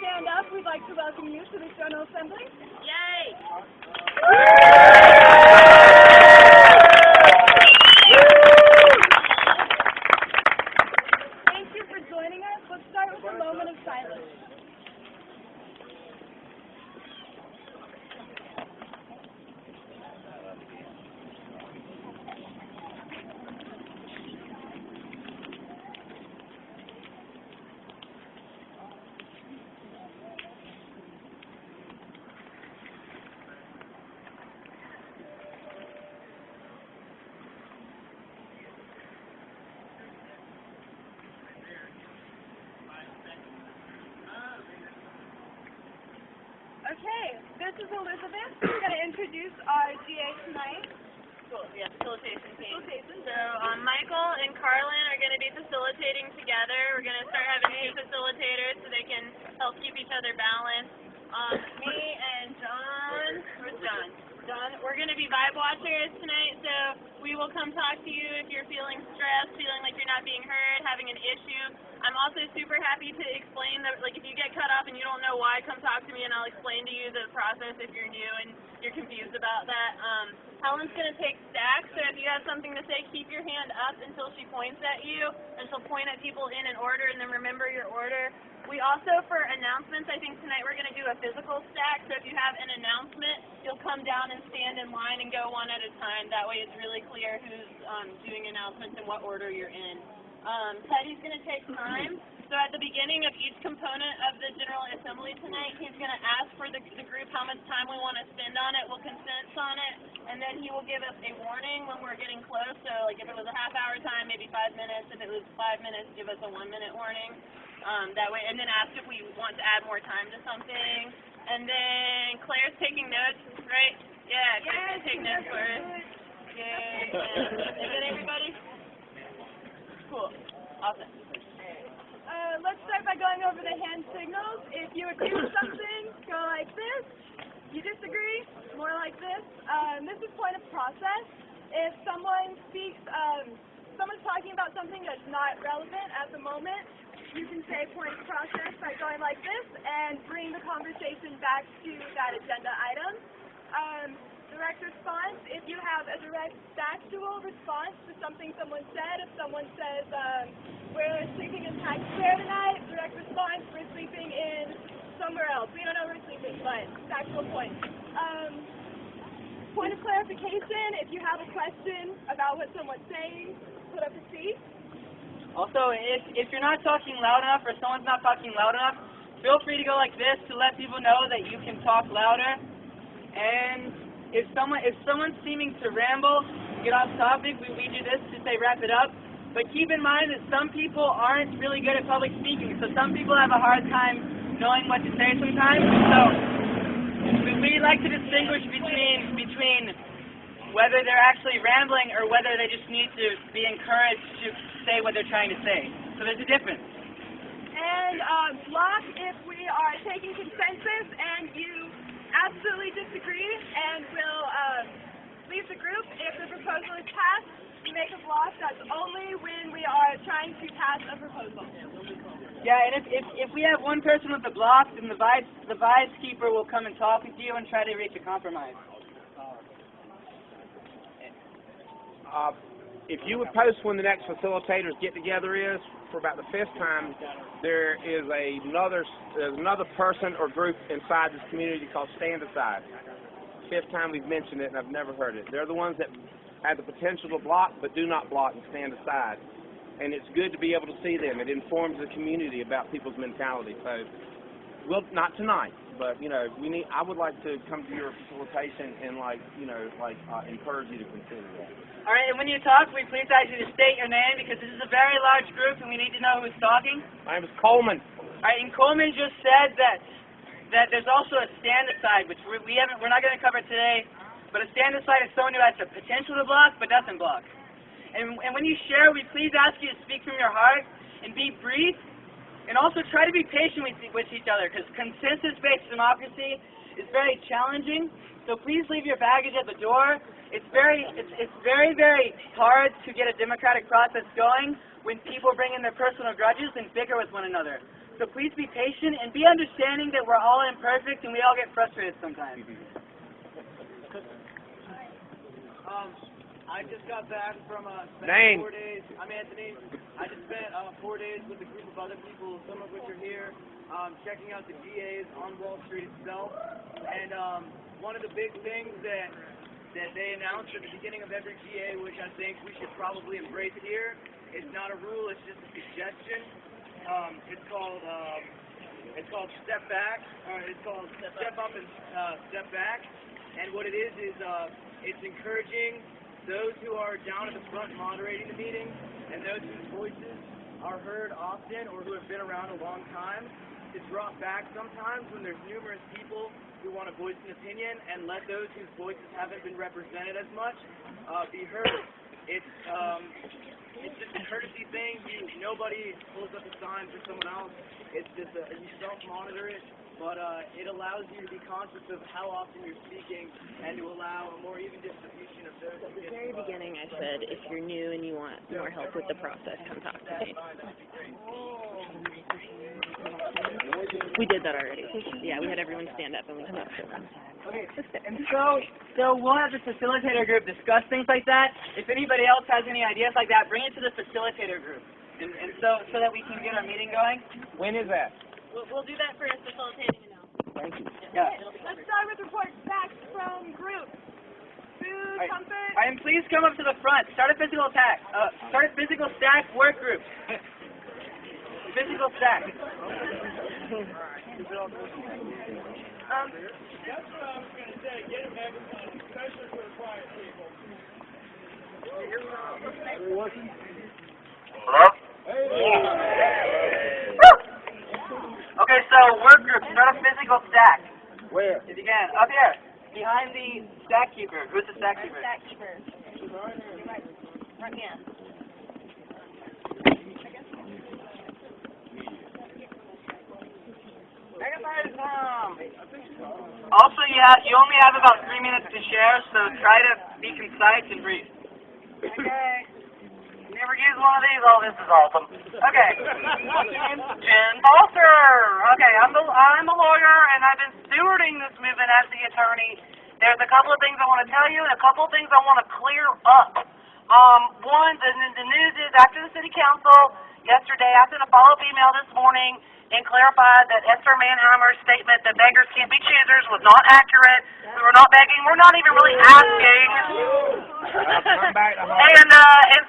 stand up, we'd like to welcome you to the General Assembly. Yay! Thank you for joining us. Let's start with a moment of silence. Okay, this is Elizabeth. We're going to introduce our GA tonight. Cool, yeah, facilitation team. So Michael and Carlin are going to be facilitating together. We're going to start having two facilitators so they can help keep each other balanced. Me and John, where's John? John, we're going to be vibe watchers tonight, so we will come talk to you if you're feeling stressed, feeling like you're not being heard, having an issue. I'm also super happy to explain that, like, if you get cut off and you don't know why, come talk to me and I'll explain to you the process if you're new and you're confused about that. Helen's going to take stacks, so if you have something to say, keep your hand up until she points at you, and she'll point at people in an order, and then remember your order. We also, for announcements, I think tonight we're going to do a physical stack, so if you have an announcement, you'll come down and stand in line and go one at a time. That way it's really clear who's doing announcements and what order you're in. Teddy's going to take time. So at the beginning of each component of the General Assembly tonight, he's going to ask for the group how much time we want to spend on it. We'll consent on it, and then he will give us a warning when we're getting close. So like if it was a half-hour time, maybe 5 minutes. If it was 5 minutes, give us a 1-minute warning. That way, and then ask if we want to add more time to something. And then Claire's taking notes, right? Yeah, Claire's going to take notes for us. Yay. Is it everybody? Cool. Awesome. Let's start by going over the hand signals. If you agree with something, go like this. You disagree, more like this. This is point of process. If someone speaks, someone's talking about something that's not relevant at the moment, you can say point of process by going like this and bring the conversation back to that agenda item. Direct response, if you have a direct factual response to something someone said, if someone says, we're sleeping in Times Square tonight, direct response, we're sleeping in somewhere else. We don't know where we're sleeping, but factual point. Point of clarification, if you have a question about what someone's saying, put up a seat. Also, if you're not talking loud enough or someone's not talking loud enough, feel free to go like this to let people know that you can talk louder. And if someone's seeming to ramble, get off topic, we do this to say wrap it up. But keep in mind that some people aren't really good at public speaking, so some people have a hard time knowing what to say sometimes. So we like to distinguish between whether they're actually rambling or whether they just need to be encouraged to say what they're trying to say. So there's a difference. And block if we are taking consensus and you absolutely disagree and will leave the group. If the proposal is passed, we make a block. That's only when we are trying to pass a proposal. Yeah, and if we have one person with the block, then the vice keeper will come and talk with you and try to reach a compromise. If you would post when the next facilitators get together is, for about the 5th time, there is another person or group inside this community called Stand Aside. 5th time we've mentioned it and I've never heard it. They're the ones that have the potential to block but do not block and stand aside. And it's good to be able to see them. It informs the community about people's mentality. So, well, not tonight, but I would like to come to your facilitation and encourage you to consider that. All right, and when you talk, we please ask you to state your name because this is a very large group and we need to know who's talking. My name is Coleman. All right, and Coleman just said that there's also a stand aside, which we're not going to cover today, but a stand aside is someone who has the potential to block but doesn't block. And when you share, we please ask you to speak from your heart and be brief, and also try to be patient with each other because consensus-based democracy is very challenging. So please leave your baggage at the door. It's very hard to get a democratic process going when people bring in their personal grudges and bicker with one another. So please be patient and be understanding that we're all imperfect and we all get frustrated sometimes. I just got back from Name. 4 days. I'm Anthony. I just spent 4 days with a group of other people, some of which are here, checking out the GAs on Wall Street itself. And one of the big things that they announced at the beginning of every GA, which I think we should probably embrace here, is not a rule, it's just a suggestion. It's called step back, or it's called step up and step back. And what it is it's encouraging those who are down at the front moderating the meeting and those whose voices are heard often or who have been around a long time to drop back sometimes when there's numerous people who want to voice an opinion and let those whose voices haven't been represented as much be heard. It's just a courtesy thing. Nobody pulls up a sign for someone else. It's just you self-monitor it, but it allows you to be conscious of how often you're speaking and to allow a more even distribution of those. At the very beginning I said, if you're new and you want more help with the process, come talk to me. We did that already. Yeah, we had everyone stand up and we talked to them. Okay, and so we'll have the facilitator group discuss things like that. If anybody else has any ideas like that, bring it to the facilitator group, and so that we can get our meeting going. When is that? We'll do that for a facilitating announcement. Thank you. Yeah. Let's start with reports back from groups. Food, comfort. All right, and please come up to the front. Start a physical stack work group. Physical stack. That's what I was going to say. Get them everyone, especially for the quiet people. Hello? Okay, so work group, start a physical stack. Where? If you can, up here, behind the stack keeper. Who's the stack keeper? Stack keeper. Right here. Also, you only have about 3 minutes to share, so try to be concise and brief. Okay. Never used one of these. Oh, this is awesome. Okay. Jen Foster. Okay, I'm a lawyer, and I've been stewarding this movement as the attorney. There's a couple of things I want to tell you, and a couple of things I want to clear up. One, the news is after the city council yesterday, I sent a follow-up email this morning and clarified that Esther Manheimer's statement that beggars can't be choosers was not accurate. We were not begging. We're not even really asking. And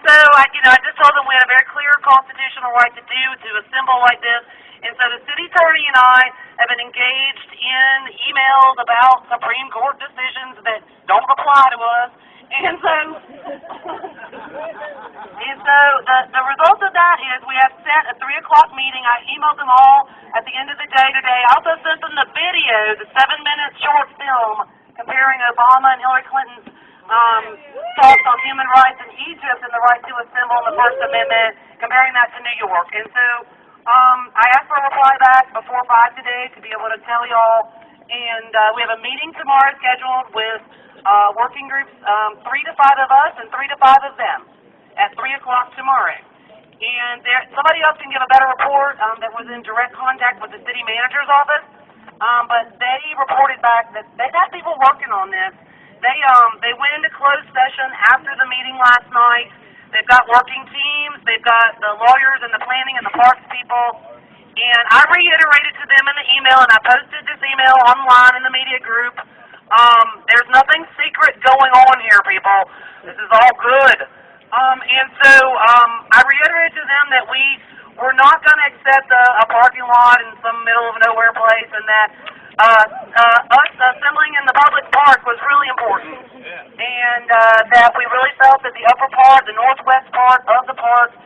so I just told them we had a very clear constitutional right to assemble like this. And so the city attorney and I have been engaged in emails about Supreme Court decisions that don't apply to us. And so the result of that is we have set a 3 o'clock meeting. I emailed them all at the end of the day today. I also sent them the video, the 7-minute short film comparing Obama and Hillary Clinton's thoughts on human rights in Egypt and the right to assemble in the First Amendment, comparing that to New York. And so I asked for a reply back before 5 today to be able to tell y'all. And we have a meeting tomorrow scheduled with working groups, 3 to 5 of us and 3 to 5 of them at 3 o'clock tomorrow. And somebody else can give a better report that was in direct contact with the city manager's office, but they reported back that they've had people working on this. They went into closed session after the meeting last night. They've got working teams. They've got the lawyers and the planning and the parks people. And I reiterated to them in the email, and I posted this email online in the media group. There's nothing secret going on here, people. This is all good. And so I reiterated to them that we're not going to accept a parking lot in some middle of nowhere place, and that us assembling in the public park was really important. And that we really felt that the upper part, the northwest part of the park,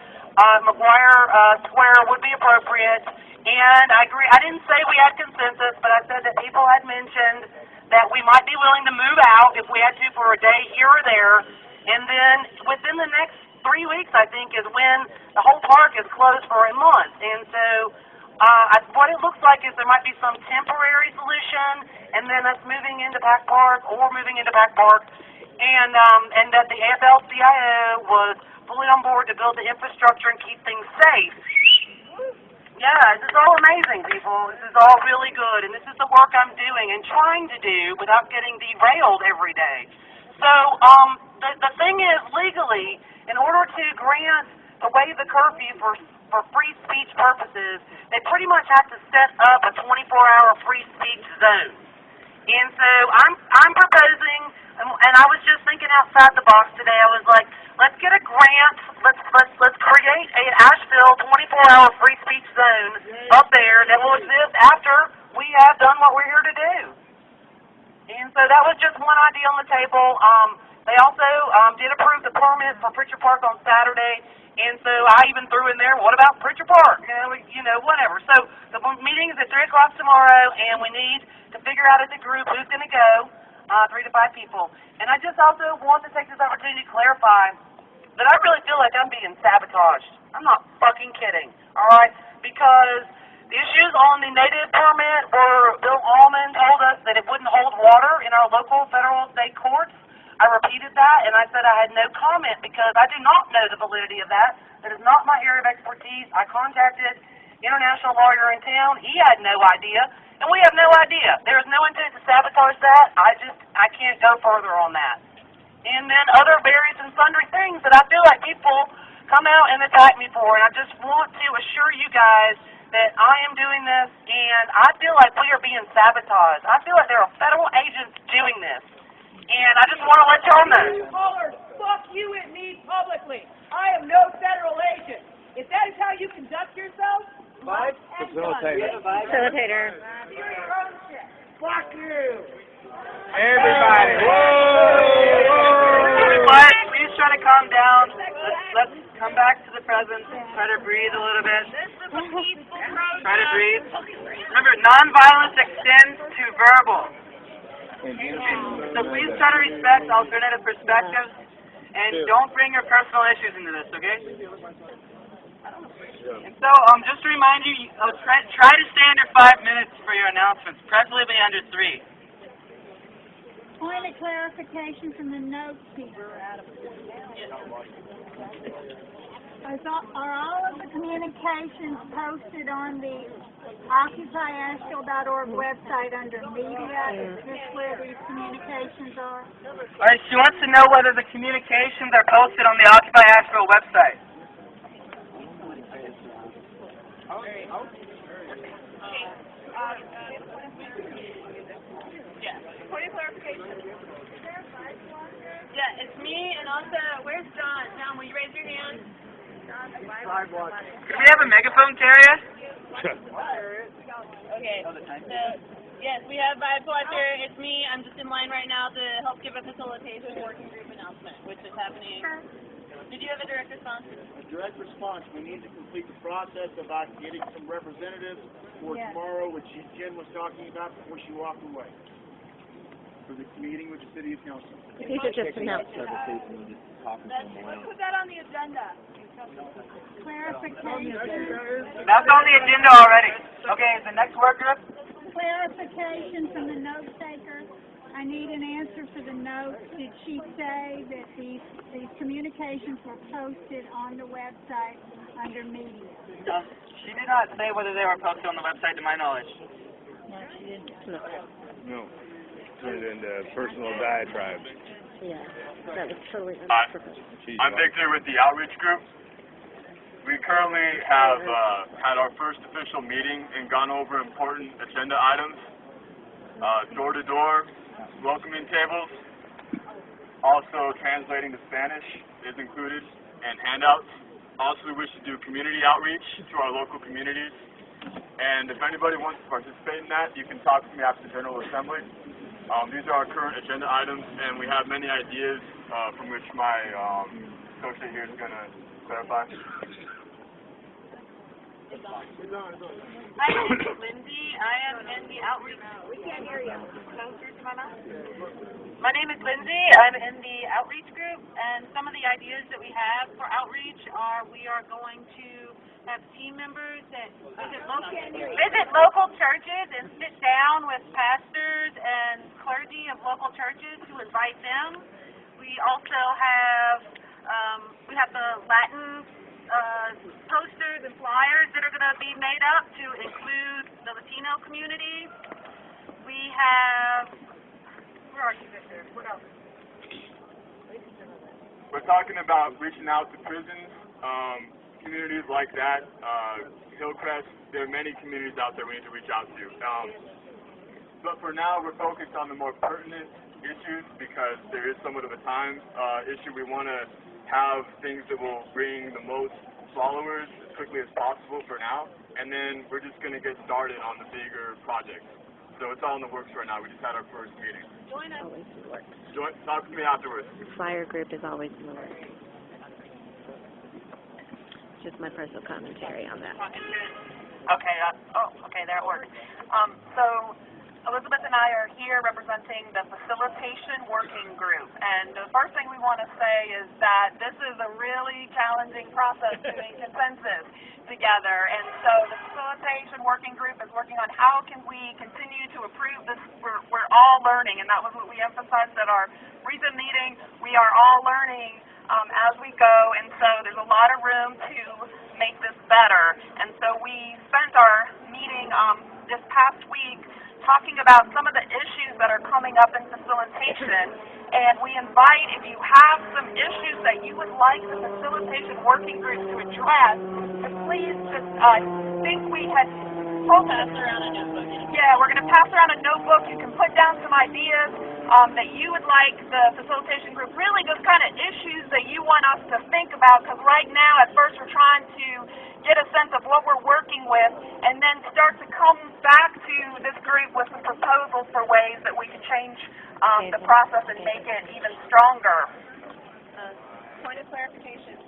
McGuire Square would be appropriate. And I agree. I didn't say we had consensus, but I said that people had mentioned that we might be willing to move out if we had to for a day here or there. And then within the next 3 weeks, I think, is when the whole park is closed for a month. And so what it looks like is there might be some temporary solution, and then us moving into Pack Park or moving into Pack Park, and that the AFL-CIO was fully on board to build the infrastructure and keep things safe. Yeah, this is all amazing, people. This is all really good, and this is the work I'm doing and trying to do without getting derailed every day. So, the thing is, legally, in order to grant the waive the curfew for free speech purposes, they pretty much have to set up a 24-hour free speech zone. And so I'm proposing, and I was just thinking outside the box today. I was like, let's get a grant. Let's create an Asheville 24-hour free speech zone up there that will exist after we have done what we're here to do. And so that was just one idea on the table. They also did approve the permit for Pritchard Park on Saturday, and so I even threw in there, what about Pritchard Park? Whatever. So the meeting is at 3 o'clock tomorrow, and we need to figure out as a group who's going to go, 3 to 5 people. And I just also want to take this opportunity to clarify that I really feel like I'm being sabotaged. I'm not fucking kidding, all right? Because the issues on the native permit were Bill Allman told us that it wouldn't hold water in our local, federal, state courts. I repeated that, and I said I had no comment because I do not know the validity of that. That is not my area of expertise. I contacted international lawyer in town. He had no idea, and we have no idea. There is no intent to sabotage that. I can't go further on that. And then other various and sundry things that I feel like people come out and attack me for, and I just want to assure you guys that I am doing this, and I feel like we are being sabotaged. I feel like there are federal agents doing this, and I just want to let y'all know. Fuck you and me publicly. I am no federal agent. If that is how you conduct yourself, Facilitator. Facilitator. Fuck you. Everybody. But please try to calm down. Let's come back to the present. Try to breathe a little bit. Try to breathe. Remember, nonviolence extends to verbal. So please try to respect alternative perspectives, and don't bring your personal issues into this, okay? And so, just to remind you, try to stay under 5 minutes for your announcements, preferably under 3. Point of clarification from the note keeper. Are all of the communications posted on the OccupyAsheville.org website under media? Is this where these communications are? All right, she wants to know whether the communications are posted on the Occupy Asheville website. Point of clarification. Yeah, it's me, and also, where's John? John, will you raise your hand? Could we have a megaphone carrier? Okay, so, yes, we have Vibe Watcher. It's me. I'm just in line right now to help give a facilitation working group announcement, which is happening. Did you have a direct response? A direct response. We need to complete the process about getting some representatives for tomorrow, which Jen was talking about before she walked away, for the meeting with the City of Council. These are just announcements. Let's put that on the agenda. Clarification. That's on the agenda already. Okay, the next work group? Clarification from the note taker. I need an answer for the note. Did she say that these communications were posted on the website under media? She did not say whether they were posted on the website, to my knowledge. No, she didn't. No. Turned into personal diatribes. Yeah, that was totally Hi, unprofessional. I'm Victor with the Outreach Group. We currently have had our first official meeting and gone over important agenda items. Door-to-door welcoming tables. Also, translating to Spanish is included, and handouts. Also, we wish to do community outreach to our local communities. And if anybody wants to participate in that, you can talk to me after the General Assembly. These are our current agenda items, and we have many ideas from which my associate here is going to clarify. Hi, my name is Lindsay. I am in the outreach. We can't hear you. Closer to my mouth. My name is Lindsay. I'm in the outreach group, and some of the ideas that we have for outreach are we are going to have team members that visit local churches and sit down with pastors and clergy of local churches to invite them. We also have we have the Latin posters and flyers that are going to be made up to include the Latino community. We have, where are you, Victor? What else? We're talking about reaching out to prisons, communities like that, Hillcrest. There are many communities out there we need to reach out to. But for now, we're focused on the more pertinent issues because there is somewhat of a time issue. We want to have things that will bring the most followers as quickly as possible for now, and then we're just going to get started on the bigger projects. So it's all in the works right now. We just had our first meeting. Join us. Always in the works. Talk to me afterwards. The flyer group is always in the works. Just my personal commentary on that. Okay, okay, that works. So Elizabeth and I are here representing the Facilitation Working Group, and the first thing we want to say is that this is a really challenging process to make consensus together, and so the Facilitation Working Group is working on how can we continue to improve this. We're all learning, and that was what we emphasized at our recent meeting. We are all learning as we go, and so there's a lot of room to make this better, and so we spent our meeting this past week talking about some of the issues that are coming up in facilitation, and we invite, if you have some issues that you would like the Facilitation Working Group to address, to please just, I think we had pass around a notebook. Yeah, we're going to pass around a notebook. You can put down some ideas that you would like the Facilitation Group, really just kind of issues that you want us to think about, because right now, at first, we're trying to get a sense of what we're working with, and then start to come back to this group with some proposals for ways that we can change the process and make it even stronger. Point of clarification.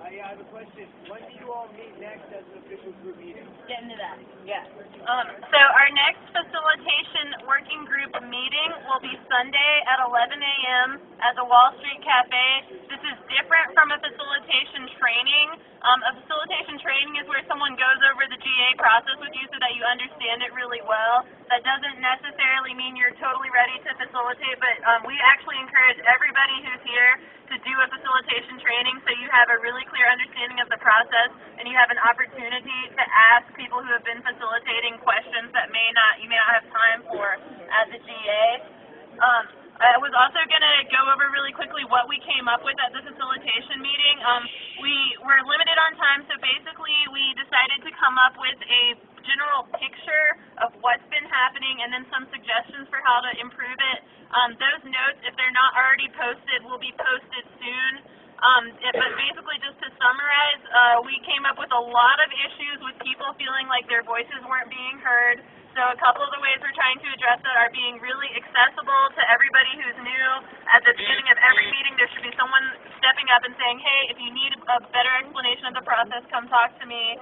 Yeah, I have a question. When do you all meet next as an official group meeting? Get into that. Yeah. So our next facilitation working group meeting will be Sunday at 11 a.m. at the Wall Street Cafe. This is different from a facilitation training. A facilitation training is where someone goes over the GA process with you so that you understand it really well. That doesn't necessarily mean you're totally ready to facilitate, but we actually encourage everybody who's here to do a facilitation training so you have a really clear understanding of the process and you have an opportunity to ask people who have been facilitating questions that you may not have time for at the GA. I was also going to go over really quickly what we came up with at the facilitation meeting. We were limited on time, so basically we decided to come up with a general picture of what's been happening and then some suggestions for how to improve it. Those notes, if they're not already posted, will be posted soon. But basically, just to summarize, we came up with a lot of issues with people feeling like their voices weren't being heard. So a couple of the ways we're trying to address that are being really accessible to everybody who's new. At the beginning of every meeting, there should be someone stepping up and saying, hey, if you need a better explanation of the process, come talk to me.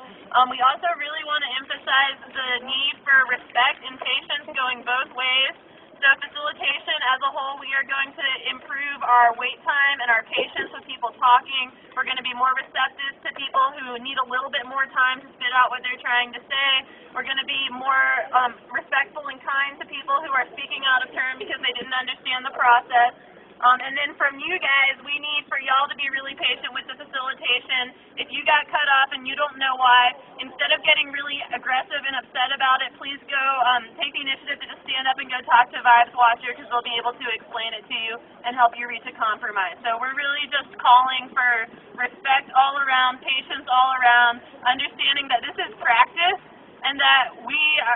We also really want to emphasize the need for respect and patience going both ways. So facilitation as a whole, we are going to improve our wait time and our patience with people talking. We're going to be more receptive to people who need a little bit more time to spit out what they're trying to say. We're going to be more respectful and kind to people who are speaking out of turn because they didn't understand the process. And then from you guys, we need for y'all to be really patient with the facilitation. If you got cut off and you don't know why, instead of getting really aggressive and upset about it, please go take the initiative to just stand up and go talk to Vibes Watcher because they'll be able to explain it to you and help you reach a compromise. So we're really just calling for respect all around, patience all around, understanding that this is practice, and that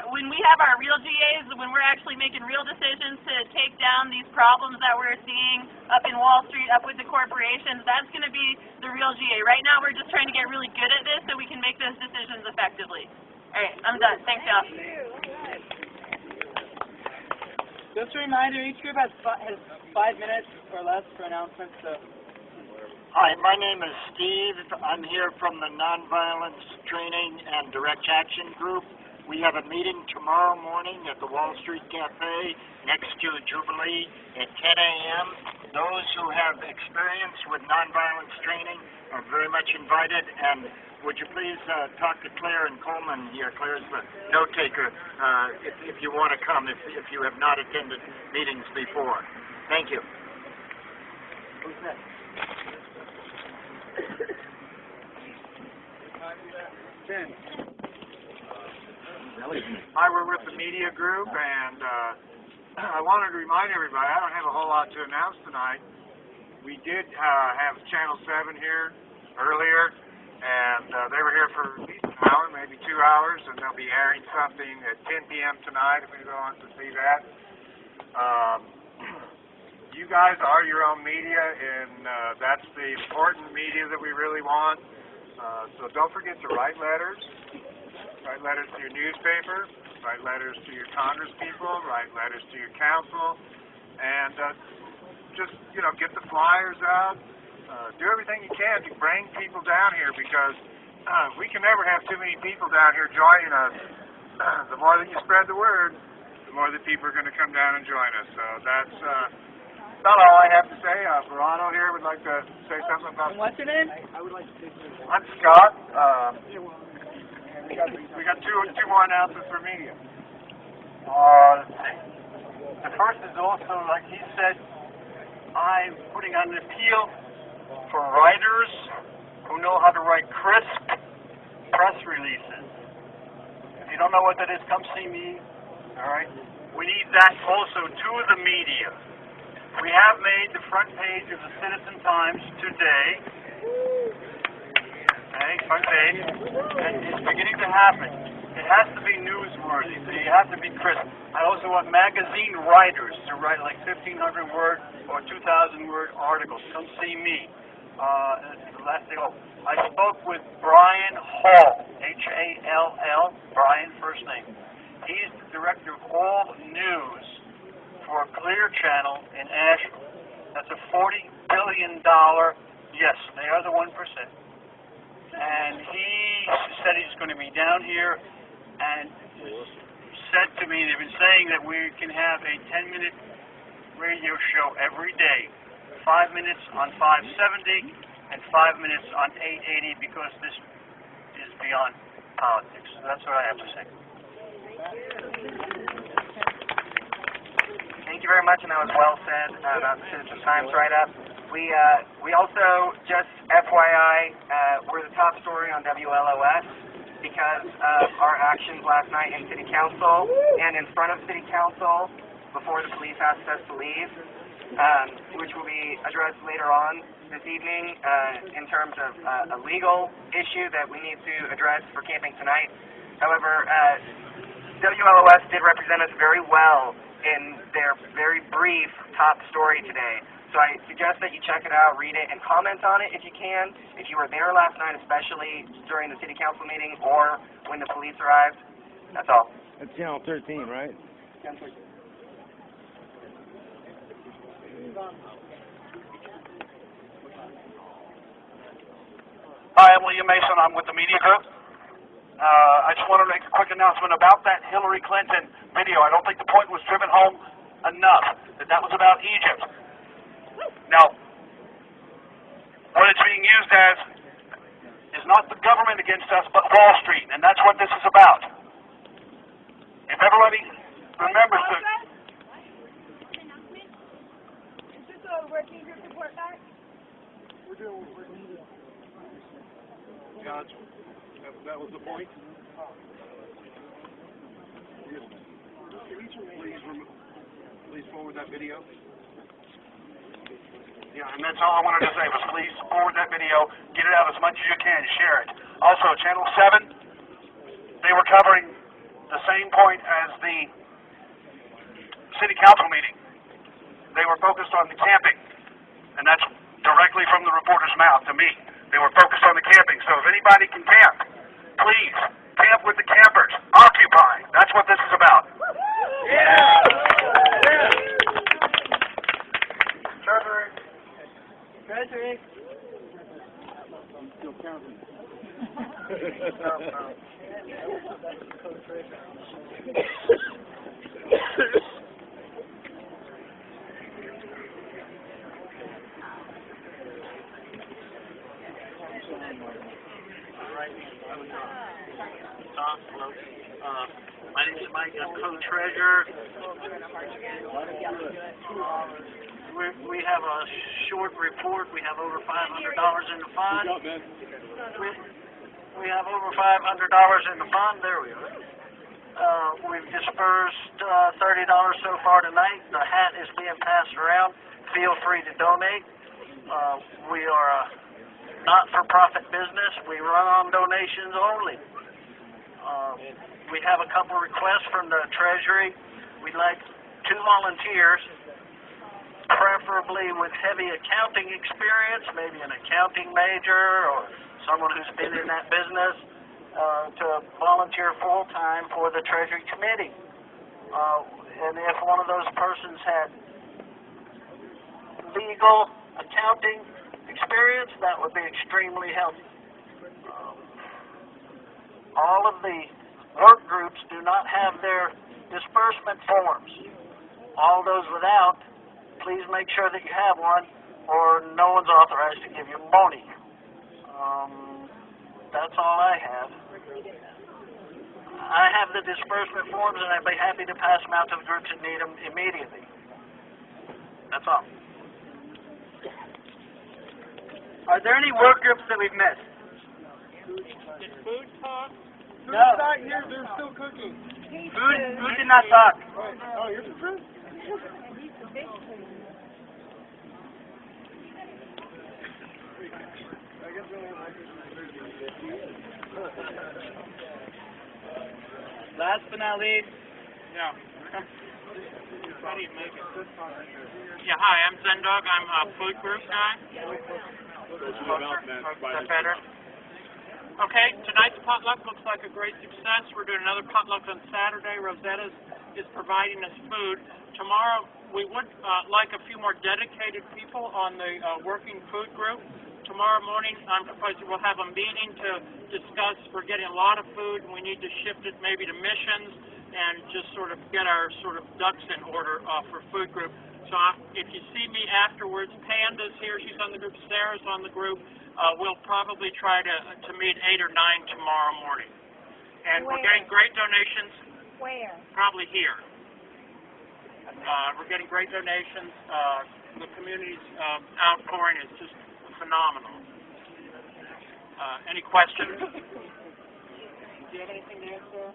when we have our real GAs, when we're actually making real decisions to take down these problems that we're seeing up in Wall Street, up with the corporations, that's going to be the real GA. Right now, we're just trying to get really good at this so we can make those decisions effectively. All right, I'm done. Thanks, y'all. Just a reminder, each group has 5 minutes or less for announcements. So. Hi, my name is Steve. I'm here from the Nonviolence Training and Direct Action Group. We have a meeting tomorrow morning at the Wall Street Cafe next to Jubilee at 10 a.m. Those who have experience with nonviolence training are very much invited. And would you please talk to Claire and Coleman here? Claire's the note taker if you want to come, if you have not attended meetings before. Thank you. Who's next? Hi, we're with the media group, and I wanted to remind everybody, I don't have a whole lot to announce tonight. We did have Channel 7 here earlier, and they were here for at least an hour, maybe 2 hours, and they'll be airing something at 10 p.m. tonight if anyone wants to see that. You guys are your own media, and that's the important media that we really want. So don't forget to write letters. Write letters to your newspaper. Write letters to your congresspeople. Write letters to your council. And just, get the flyers out. Do everything you can to bring people down here, because we can never have too many people down here joining us. The more that you spread the word, the more that people are going to come down and join us. So that's about all I have to say. Verano here would like to say something about. What's your name? I'm Scott. We got two more announcements for media. Let's see. The first is also, like he said, I'm putting on an appeal for writers who know how to write crisp press releases. If you don't know what that is, come see me. All right. We need that also to the media. We have made the front page of the Citizen Times today. Okay, front page. And it's beginning to happen. It has to be newsworthy. So you have to be crisp. I also want magazine writers to write like 1,500 word or 2,000 word articles. Come see me. The last thing. I spoke with Brian Hall, Hall, Brian first name. He's the director of all news for Clear Channel in Asheville. That's a $40 billion, yes, they are the 1%. And he said he's going to be down here and said to me, they've been saying that we can have a 10-minute radio show every day, 5 minutes on 570 and 5 minutes on 880, because this is beyond politics. So that's what I have to say. Thank you very much, and that was well said about the Citizen Times write-up. We also, just FYI, we're the top story on WLOS because of our actions last night in City Council and in front of City Council before the police asked us to leave, which will be addressed later on this evening in terms of a legal issue that we need to address for camping tonight. However, WLOS did represent us very well in their very brief top story today. So I suggest that you check it out, read it, and comment on it if you can. If you were there last night, especially during the City Council meeting or when the police arrived. That's all. That's Channel 13, right? Hi, I'm William Mason. I'm with the media group. I just wanted to make a quick announcement about that Hillary Clinton video. I don't think the point was driven home enough, that was about Egypt. Now, what it's being used as is not the government against us, but Wall Street, and that's what this is about. If everybody remembers the... Is this a working group report back? We're doing what we're doing. Gotcha. That was the point? Please forward that video. Yeah, and that's all I wanted to say was please forward that video, get it out as much as you can, share it. Also, Channel 7, they were covering the same point as the City Council meeting. They were focused on the camping, and that's directly from the reporter's mouth to me. They were focused on the camping, so if anybody can camp, please, camp with the campers. Occupy. That's what this is about. Yeah! Treasury. I'm still counting. Hello. My name is Mike. I'm co-treasurer. We have a short report. We have over $500 in the fund. We have over $500 in the fund. There we are. We've dispersed $30 so far tonight. The hat is being passed around. Feel free to donate. We are a not-for-profit business. We run on donations only. We have a couple requests from the Treasury. We'd like 2 volunteers, preferably with heavy accounting experience, maybe an accounting major or someone who's been in that business, to volunteer full-time for the Treasury Committee. And if one of those persons had legal accounting experience, that would be extremely helpful. All of the work groups do not have their disbursement forms. All those without, please make sure that you have one, or no one's authorized to give you money. That's all I have. I have the disbursement forms, and I'd be happy to pass them out to the groups that need them immediately. That's all. Are there any work groups that we've missed? Did food talk? No. Food's not here. They're still cooking. Food did not talk. Oh, here's the fruit. Last but not least. Yeah. How do you make it? Yeah, hi, I'm Zendog. I'm a food group guy. Is that better? Okay, tonight's potluck looks like a great success. We're doing another potluck on Saturday. Rosetta's is providing us food. Tomorrow, we would like a few more dedicated people on the working food group. Tomorrow morning, I'm proposing we'll have a meeting to discuss. We're getting a lot of food, and we need to shift it maybe to missions and just sort of get our sort of ducks in order for food group. So if you see me afterwards, Panda's here. She's on the group. Sarah's on the group. We'll probably try to meet 8 or 9 tomorrow morning. And we're getting great donations. Where? Probably here. We're getting great donations. The community's outpouring is just phenomenal. Any questions? Do you have anything to answer?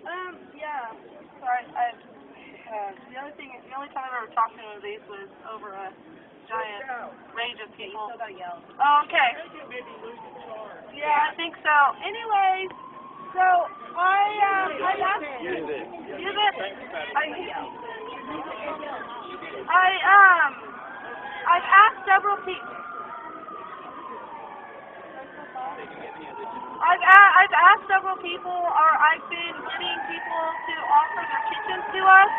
Yeah. Sorry, the only time I ever talked to one of these was over a giant range of people. Oh, okay. Yeah, I think so. Anyways, so I've asked. Use it. I've asked several people. I've asked several people, or I've been getting people to offer their kitchens to us.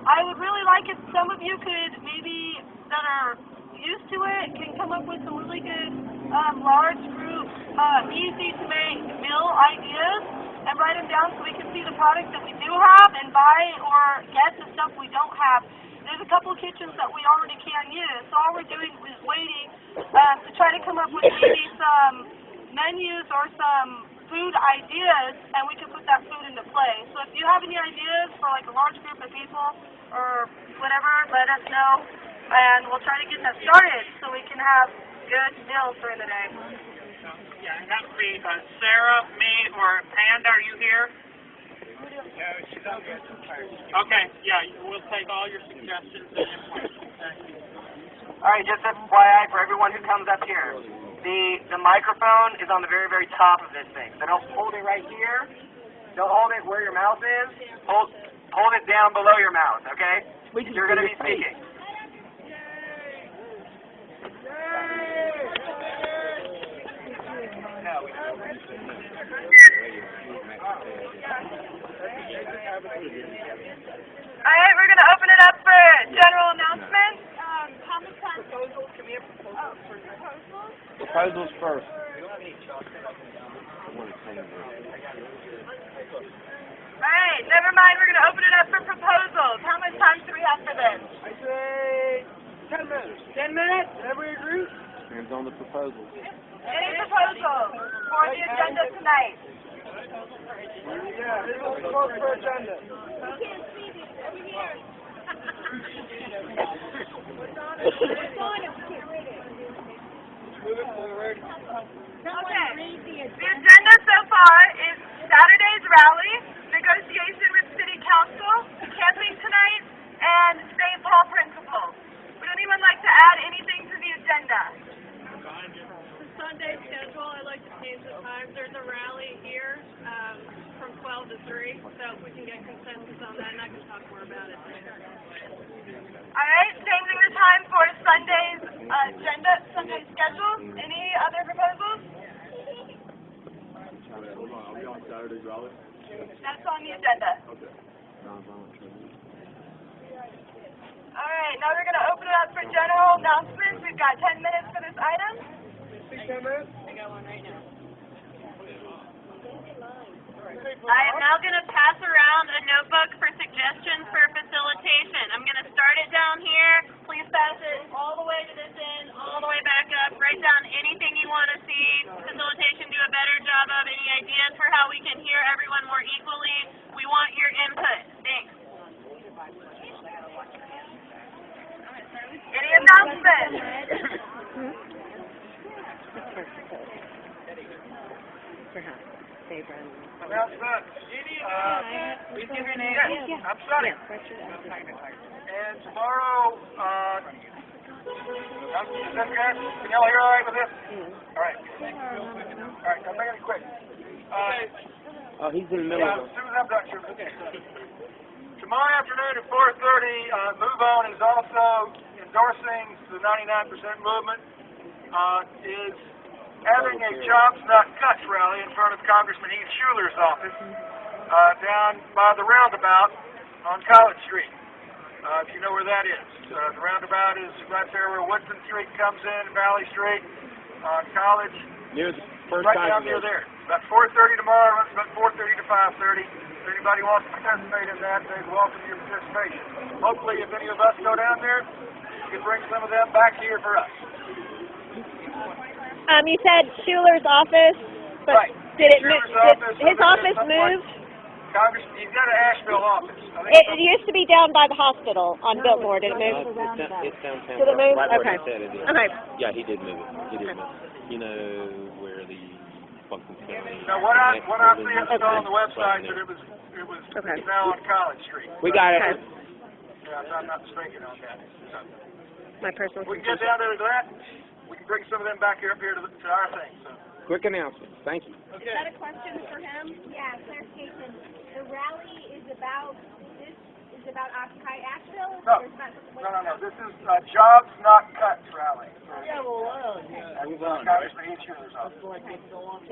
I would really like if some of you could maybe, that are used to it, can come up with some really good large group, easy to make meal ideas and write them down so we can see the products that we do have and buy or get the stuff we don't have. There's a couple of kitchens that we already can use, so all we're doing is waiting to try to come up with maybe some menus or some food ideas, and we can put that food into play. So if you have any ideas for like a large group of people or whatever, let us know, and we'll try to get that started so we can have good meals during the day. Yeah, and that would be Sarah, me, or Panda. Are you here? Yeah, she's on the Okay, yeah, we'll take all your suggestions and input. All right, just FYI for everyone who comes up here. The microphone is on the very, very top of this thing. So don't hold it right here. Don't hold it where your mouth is. Hold it down below your mouth, okay? You're going to be speaking. Alright, we're going to open it up for general announcements. How much time? Proposals? Can we have proposals first? Proposals first. Alright, never mind. We're going to open it up for proposals. How much time do we have for this? I say 10 minutes. 10 minutes? Everybody agree? Depends on the proposal. Any proposals for the agenda tonight? Yeah, this is the proposal for agenda. Move it forward. Okay. The agenda so far is Saturday's rally, negotiation with City Council, camping tonight, and St. Paul principal. Would anyone like to add anything to the agenda? The Sunday schedule, I'd like to change the time. There's a rally here from 12 to 3, so if we can get consensus on that, and I can talk more about it later. Alright, changing the time for Sunday's agenda, Sunday's schedule. Any other proposals? Are we on Saturday's rally? That's on the agenda. Okay. Alright, now we're going to open it up for general announcements. We've got 10 minutes for this item. 10 minutes? I got one right now. I am now going to pass around a notebook for suggestions for facilitation. I'm going to start it down here. Please pass it all the way to this end, all the way back up. Write down anything you want to see facilitation do a better job of, any ideas for how we can hear everyone more equally. We want your input. Thanks. Any announcements? Perhaps. Announcement. Please give your name. Yes, I'm Sonny. And tomorrow, is this good? Can y'all hear all right with this? All right. All right, I'm making it quick. Oh, he's in the middle of it. As soon as I'm done, sure. Tomorrow afternoon at 4:30, Move On is also endorsing the 99% movement, is having a Jobs Not Cuts rally in front of Congressman Heath Schuler's office down by the roundabout on College Street. If you know where that is. The roundabout is right there where Woodson Street comes in, Valley Street, on College. Near the first right time down near there. About 4:30 tomorrow, runs about 4:30 to 5:30. If anybody wants to participate in that, they'd welcome your participation. Hopefully, if any of us go down there, we can bring some of them back here for us. You said Schuler's office, but right. Did his so office move? Congress, he's got an Asheville office. It used to be down by the hospital on Biltmore. Did it move? It's downtown. Did it move? Right where Okay. he said it is. Okay. Yeah, he did move it. He did move it. You know where the Buncombe County. Now, what I see it on the website that it was it's now on College Street. We got it. Yeah, I'm not mistaken on that. So, my personal. We can get down there to that. We can bring some of them back here up here to our thing. So. Quick announcement. Thank you. Okay. Is that a question for him? Yeah, clarification. The rally is about OccupyAsheville? No. This is Jobs Not Cuts rally. Yeah, well, Move on. Congressman Heath Schuler's office.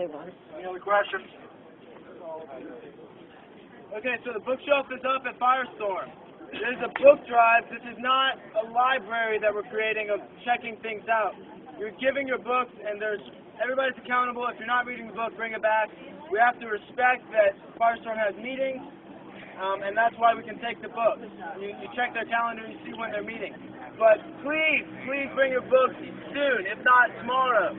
Any other questions? Okay, so the bookshelf is up at Firestorm. There's a book drive. This is not a library that we're creating of checking things out. You're giving your books, and everybody's accountable. If you're not reading the book, bring it back. We have to respect that Firestorm has meetings, and that's why we can take the books. You check their calendar and you see when they're meeting. But please bring your books soon, if not tomorrow.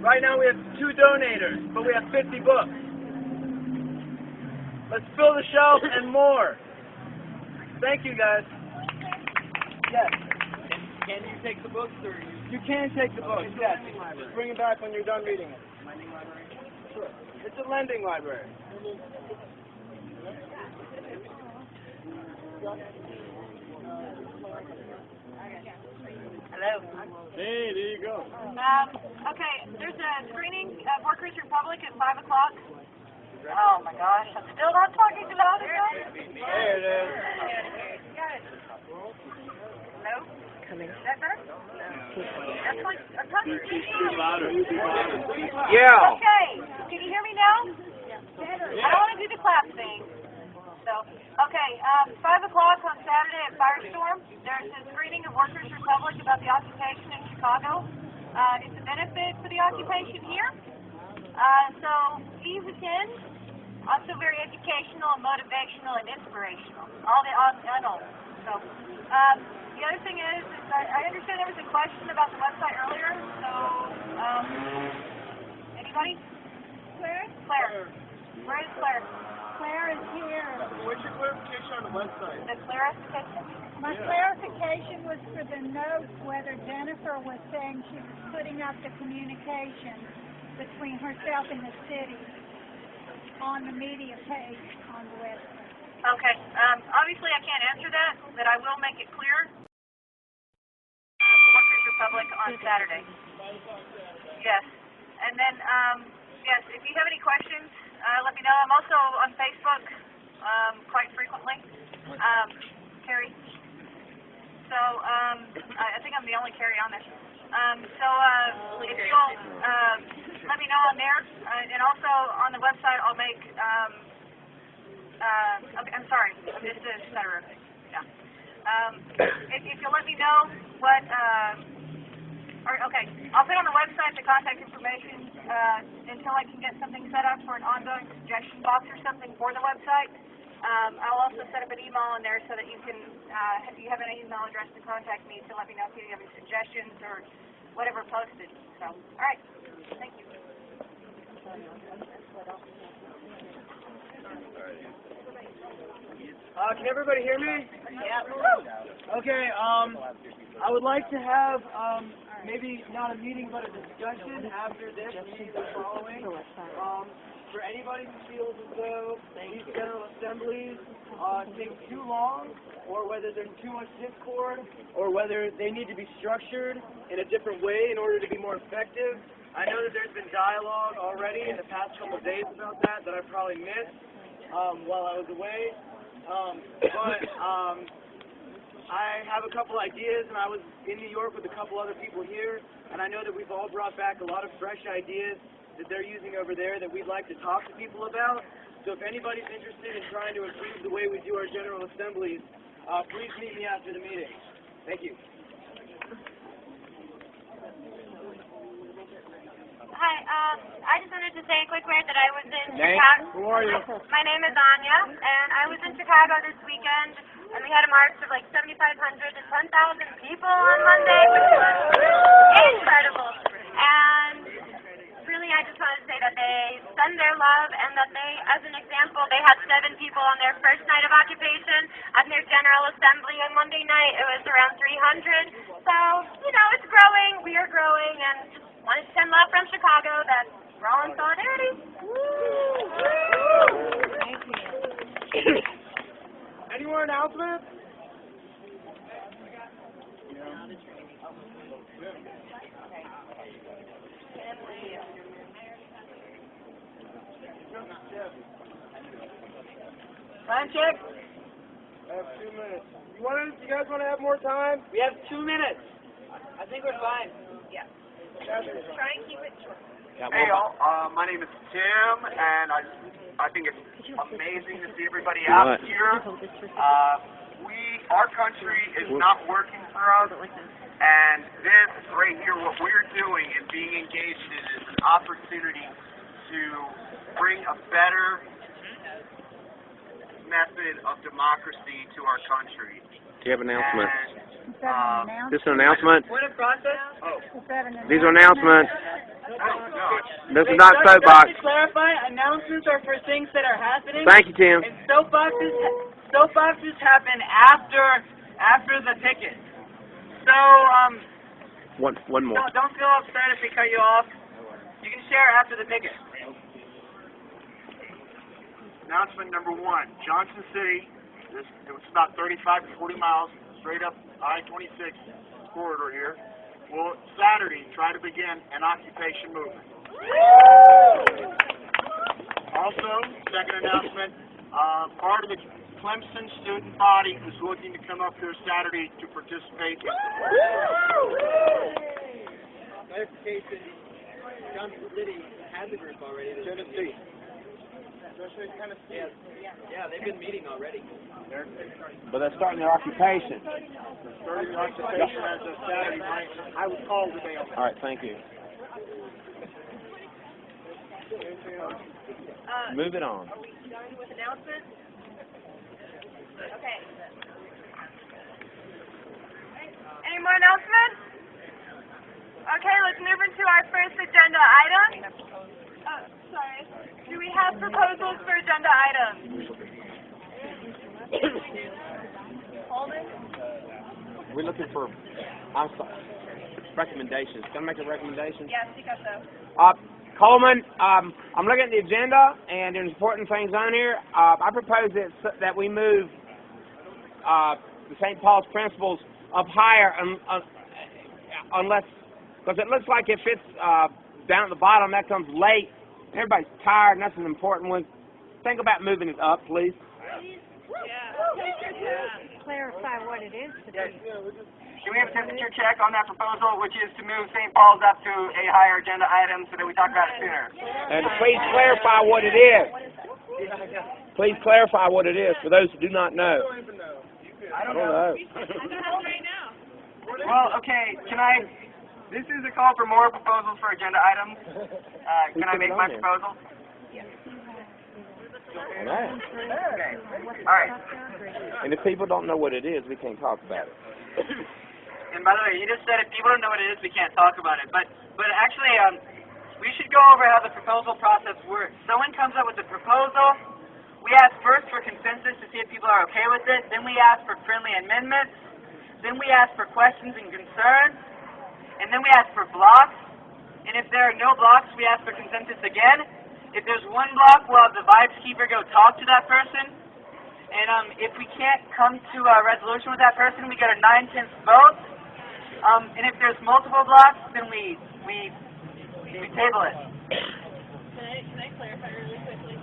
Right now we have 2 donators, but we have 50 books. Let's fill the shelf and more. Thank you, guys. Yes. Can you take the books, or you can take the books? Yes. Just bring it back when you're done reading it. lending library? Sure. It's a lending library. Hello. Hey, there you go. Okay, there's a screening of Workers' Republic at 5 o'clock. Oh my gosh, I'm still not talking too loud enough. There it is. Got it. Hello? coming. Is that better? That's like a ton of Yeah. Okay, can you hear me now? I don't want to do the clap thing. So, okay, 5 o'clock on Saturday at Firestorm, there's a screening of Workers' Republic about the occupation in Chicago. It's a benefit for the occupation here. So, please attend. Also very educational and motivational and inspirational. All. So, the other thing is I understand there was a question about the website earlier. So, anybody? Claire? Claire. Where is Claire? Claire is here. What's your clarification on the website? The clarification? My clarification was for the notes, whether Jennifer was saying she was putting up the communication between herself and the city on the media page on the website. Okay. Obviously I can't answer that, but I will make it clear. Workers' Republic on Saturday. Yes. And then, yes, if you have any questions, let me know. I'm also on Facebook quite frequently. Carrie. So, I think I'm the only Carrie on there. If you'll let me know on there, and also on the website I'll make, I'm sorry, this is Sarah. Yeah. If you'll let me know what, okay, I'll put on the website the contact information until I can get something set up for an ongoing suggestion box or something for the website. I'll also set up an email in there so that you can, you have an email address to contact me to let me know if you have any suggestions or whatever posted. So, all right, thank you. Can everybody hear me? Yeah. Okay, I would like to have, maybe not a meeting, but a discussion after this meeting the following. For anybody who feels as though these General Assemblies take too long, or whether there's too much discord, or whether they need to be structured in a different way in order to be more effective. I know that there's been dialogue already in the past couple of days about that I probably missed while I was away. I have a couple ideas, and I was in New York with a couple other people here, and I know that we've all brought back a lot of fresh ideas that they're using over there that we'd like to talk to people about. So if anybody's interested in trying to improve the way we do our General Assemblies, please meet me after the meeting. Thank you. Hi, I just wanted to say a quick word that I was in Chicago. Who are you? My name is Anya, and I was in Chicago this weekend, and we had a march of like 7,500 to 10,000 people on Monday, which was incredible. And really, I just wanted to say that they send their love, and that they, as an example, they had 7 people on their first night of occupation at their General Assembly on Monday night. It was around 300. So, you know, it's growing, we are growing, and just wanted to send love from Chicago that we're all in solidarity. Any more announcements? Time check? I have 2 minutes. You guys want to have more time? We have 2 minutes. I think we're fine. Yeah. Try and keep it short. Hey all, my name is Tim, and I think it's amazing to see everybody out here. Our country is not working for us, and this right here, what we're doing and being engaged in is an opportunity to bring a better method of democracy to our country. Do you have an announcement? And, This is an announcement? Point of process? These are announcements. This is Wait, not soapbox. Just to clarify, announcements are for things that are happening. Thank you, Tim. And soapboxes happen after the picket. So, One more. don't feel upset if we cut you off. You can share after the picket. Announcement number 1, Johnson City, it's about 35 to 40 miles straight up I-26 corridor here, will Saturday try to begin an occupation movement. Also, second announcement, part of the Clemson student body is looking to come up here Saturday to participate. Clarification, Johnson City has a group already. Tennessee. Yeah, they've been meeting already. But they're starting their occupation. Starting the occupation as of Saturday night. I was called today on that. All right, thank you. Move it on. Are we done with announcements? Okay. Any more announcements? Okay, let's move into our first agenda item. Sorry. Do we have proposals for agenda items? Holden? We're looking for, I'm sorry, recommendations. Can I make a recommendation? Yes, you got those. Coleman, I'm looking at the agenda, and there's important things on here. I propose that we move the St. Paul's principles up higher, unless, because it looks like if it's down at the bottom, that comes late. Everybody's tired, and that's an important one. Think about moving it up, please. Clarify what it is. Yes. Can we have a temperature check on that proposal, which is to move St. Paul's up to a higher agenda item so that we talk about it sooner? And please clarify what it is. Please clarify what it is for those who do not know. I don't know. Well, okay, this is a call for more proposals for agenda items. Can I make my proposal? All right. Okay. All right. And if people don't know what it is, we can't talk about it. And by the way, you just said if people don't know what it is, we can't talk about it. But actually, we should go over how the proposal process works. Someone comes up with a proposal. We ask first for consensus to see if people are okay with it. Then we ask for friendly amendments. Then we ask for questions and concerns. And then we ask for blocks. And if there are no blocks, we ask for consensus again. If there's one block, we'll have the vibes keeper go talk to that person. And if we can't come to a resolution with that person, we get a 9/10 vote. And if there's multiple blocks, then we table it. Can I clarify really quickly?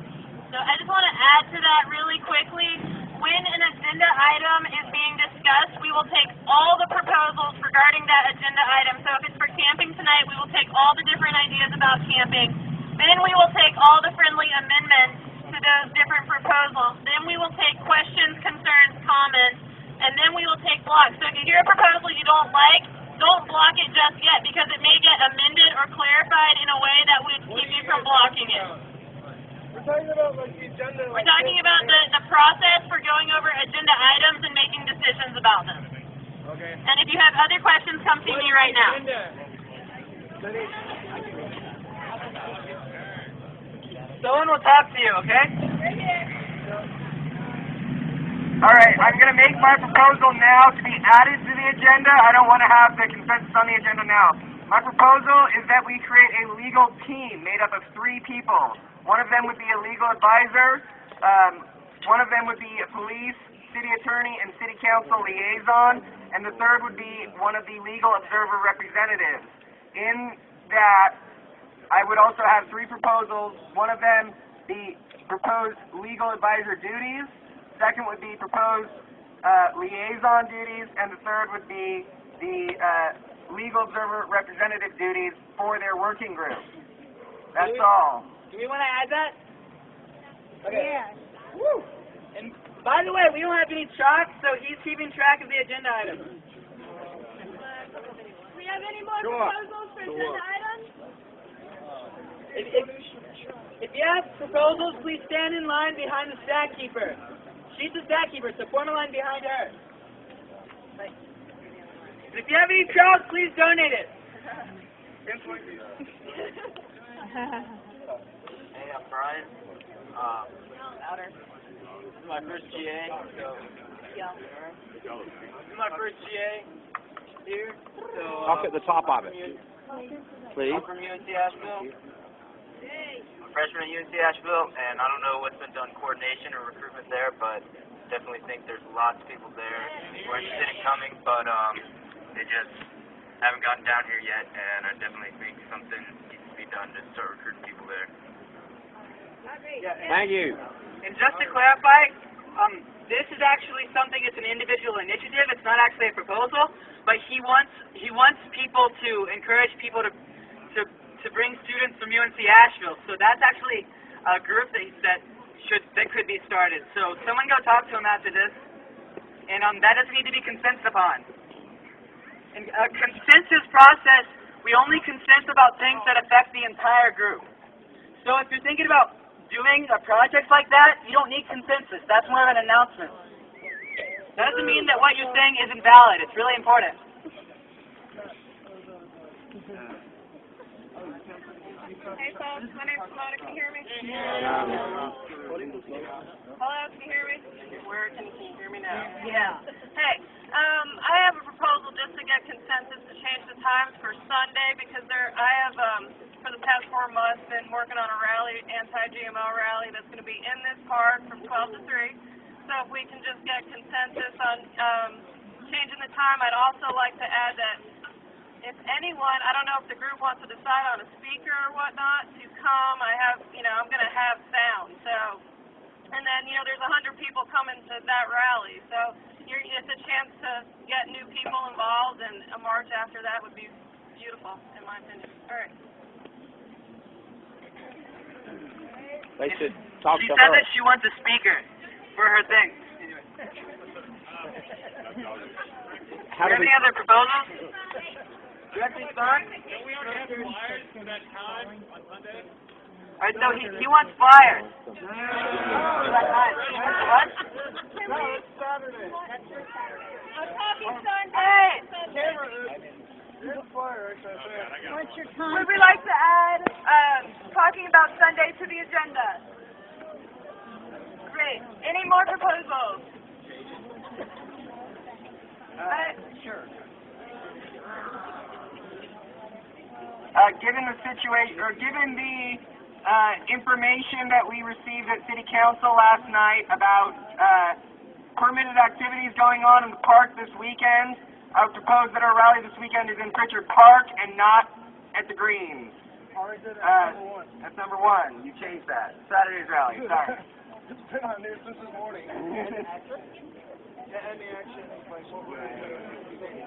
So I just want to add to that really quickly. When an agenda item is being discussed, we will take all the proposals regarding that agenda item. So if it's for camping tonight, we will take all the different ideas about camping. Then we will take all the friendly amendments to those different proposals. Then we will take questions, concerns, comments, and then we will take blocks. So if you hear a proposal you don't like, don't block it just yet because it may get amended or clarified in a way that would keep you from blocking it. We're talking about like the agenda. We're talking about the process for going over agenda items and making decisions about them. Okay. And if you have other questions, come see me right now. Someone will talk to you, okay? All right, I'm going to make my proposal now to be added to the agenda. I don't want to have the consensus on the agenda now. My proposal is that we create a legal team made up of 3 people. One of them would be a legal advisor. One of them would be a police, city attorney, and city council liaison. And the third would be one of the legal observer representatives. In that, I would also have 3 proposals. One of them, the proposed legal advisor duties. Second would be proposed liaison duties. And the third would be the legal observer representative duties for their working group. That's all. Do we want to add that? Okay. Yes. Woo! And by the way, we don't have any chalk, so he's keeping track of the agenda items. Do we have any more proposals for agenda items? If you have proposals, please stand in line behind the stack keeper. She's the stack keeper, so form a line behind her. And if you have any chalk, please donate it. Hey, I'm Brian. This is my first GA. This is my first GA here. So, Talk at the top of it, please. I'm from UNC Asheville. I'm a freshman at UNC Asheville, and I don't know what's been done coordination or recruitment there, but definitely think there's lots of people there who are interested in coming, but they just haven't gotten down here yet, and I definitely think something needs to be done to start recruiting people there. Thank you. And just to clarify, this is actually something, it's an individual initiative, it's not actually a proposal, but he wants people to encourage people to bring students from UNC Asheville. So that's actually a group that could be started. So someone go talk to him after this, and that doesn't need to be consented upon. In a consensus process, we only consent about things that affect the entire group. So if you're thinking about doing a project like that, you don't need consensus. That's more of an announcement. That doesn't mean that what you're saying isn't valid. It's really important. Hey folks, my name's Simona, can you hear me? Hello, can you hear me? Where can you hear me now? Yeah. Hey, I have a proposal just to get consensus to change the times for Sunday because I have, for the past 4 months, been working on a rally, anti-GMO rally that's going to be in this park from 12 to 3. So if we can just get consensus on changing the time, I'd also like to add that if anyone, I don't know if the group wants to decide on a speaker or whatnot to come, I'm going to have sound. So, and then, there's 100 people coming to that rally. So it's a chance to get new people involved, and a march after that would be beautiful, in my opinion. All right. They should talk She to said her. that she wants a speaker for her thing. How Do you have do we? any other proposals? Directly start? Don't we already have flyers for that time on Sunday? Alright, so he wants flyers. No, What? it's Saturday. Occupy Sunday. Hey! Here's a flyer, actually. What's your time? Would we like to add talking about Sunday to the agenda? Great. Any more proposals? Sure. Given the situation, or given the information that we received at City Council last night about permitted activities going on in the park this weekend, I would propose that our rally this weekend is in Pritchard Park and not at the Greens. That's number one. You changed that. Saturday's rally. Sorry. It's been on news since this morning. And the action place. What we're doing.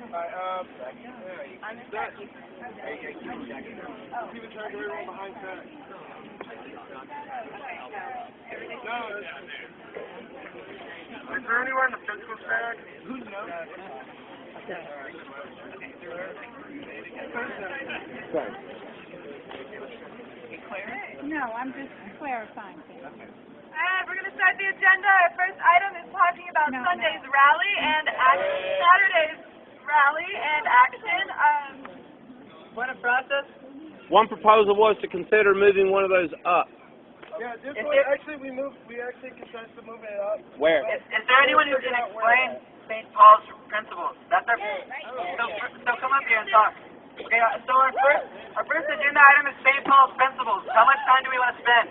I'm Jackie. Keep track of everyone behind Pat. Is there anyone in the physical bag? Who knows? Sorry. No, I'm just clarifying things. We're going to start the agenda. Our first item is talking about Sunday's rally and Saturday's rally and action. Point of process? One proposal was to consider moving one of those up. Yeah, this one, actually, we actually consented to moving it up. Where? Is there anyone who can explain St. Paul's principles? That's our so come up here and talk. Okay, so our first agenda item is St. Paul's principles. How much time do we want to spend?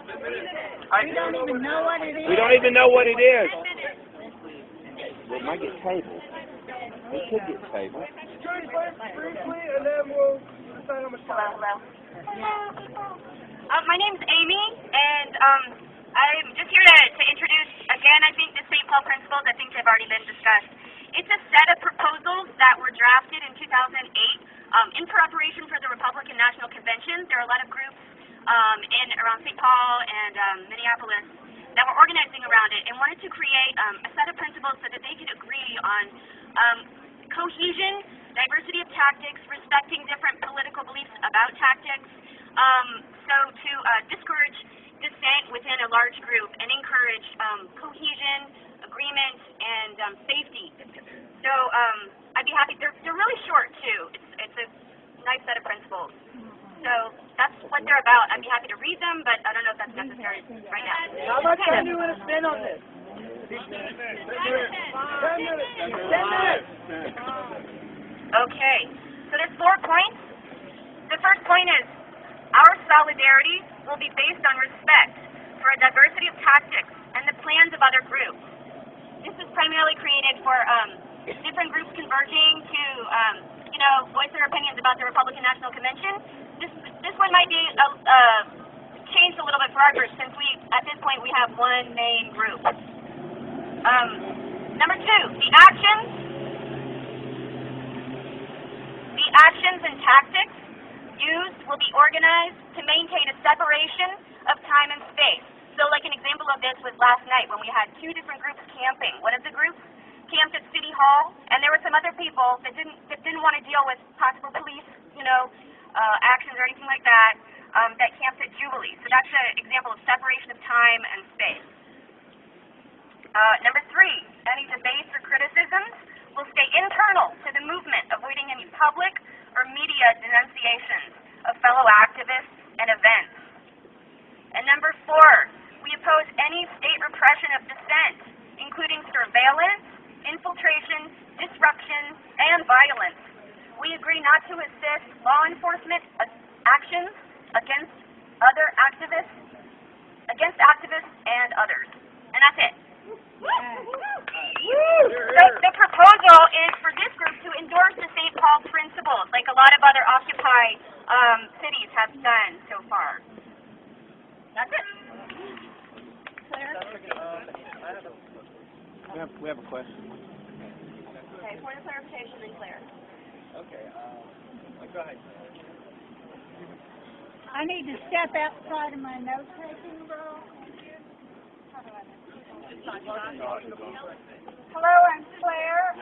We don't even know what it is. We don't even know what it is. We might get tabled. We could get tabled. Briefly, and then we'll decide how much time. Hello. My name's Amy, and I'm just here to introduce, again, I think the St. Paul principles. I think they've already been discussed. It's a set of proposals that were drafted in 2008 in preparation for the Republican National Convention. There are a lot of groups around St. Paul and Minneapolis that were organizing around it and wanted to create a set of principles so that they could agree on cohesion, diversity of tactics, respecting different political beliefs about tactics, so to discourage dissent within a large group and encourage cohesion, agreement, and safety. So I'd be happy. They're really short too. It's a nice set of principles. So that's what they're about. I'd be happy to read them, but I don't know if that's necessary right now. How much time do you want to spend on this? 10 minutes. 10 minutes. Okay. So there's 4 points. The first point is our solidarity will be based on respect for a diversity of tactics and the plans of other groups. This is primarily created for different groups converging to, voice their opinions about the Republican National Convention. This one might be changed a little bit for our group since at this point, we have one main group. Number 2, the actions and tactics used will be organized to maintain a separation of time and space. So like an example of this was last night when we had 2 different groups camping. One of the groups camped at City Hall, and there were some other people that didn't want to deal with possible police, actions or anything like that, that camped at Jubilee. So that's an example of separation of time and space. Number 3, any debates or criticisms will stay internal to the movement, avoiding any public or media denunciations of fellow activists and events. And number 4, we oppose any state repression of dissent, including surveillance, infiltration, disruption, and violence. We agree not to assist law enforcement actions against activists and others. And that's it. The proposal is for this group to endorse the St. Paul principles, like a lot of other Occupy cities have done so far. That's it. We have a question. Okay, point of clarification and Claire. Okay, go ahead. I need to step outside of my note-taking role. Hello, I'm Claire.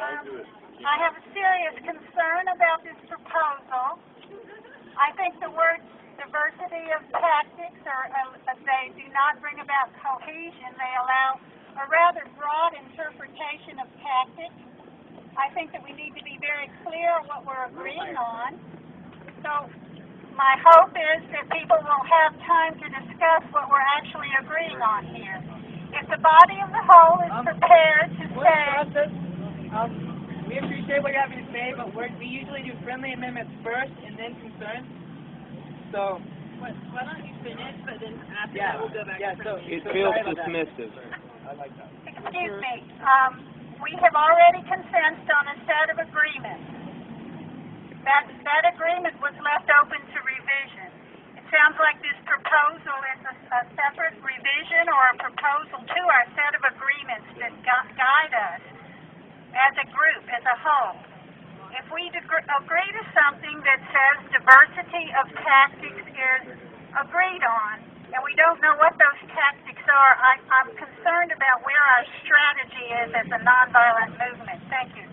I have a serious concern about this proposal. I think the words diversity of tactics, they do not bring about cohesion. They allow a rather broad interpretation of tactics. I think that we need to be very clear what we're agreeing on. So my hope is that people will have time to discuss what we're actually agreeing on here. If the body of the whole is prepared to say... We appreciate what you're having to say, but we usually do friendly amendments first and then concerns. So... Why don't you finish, but then after that we'll go back to It feels dismissive. I like that. Excuse me. We have already consented on a set of agreements. That agreement was left open to revision. It sounds like this proposal is a separate revision or a proposal to our set of agreements that guide us as a group, as a whole. If we agree to something that says diversity of tactics is agreed on, and we don't know what those tactics are, I'm concerned about where our strategy is as a nonviolent movement. Thank you.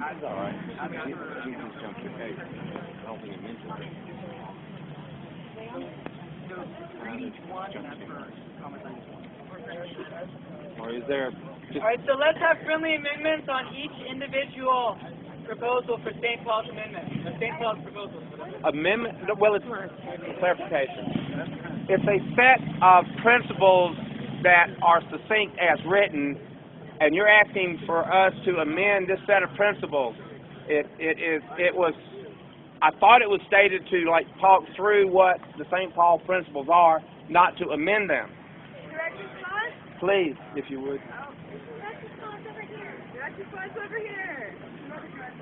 That's all right. I mean, you just jump to the case. I don't think it mentioned it. Or is there... All right, so let's have friendly amendments on each individual proposal for St. Paul's amendment. St. Paul's proposal. Amendment? Well, it's clarification. It's a set of principles that are succinct as written, and you're asking for us to amend this set of principles. I thought it was stated to talk through what the St. Paul principles are, not to amend them. Director Scott? Please, if you would. Director Scott's over here. Director Scott's over here.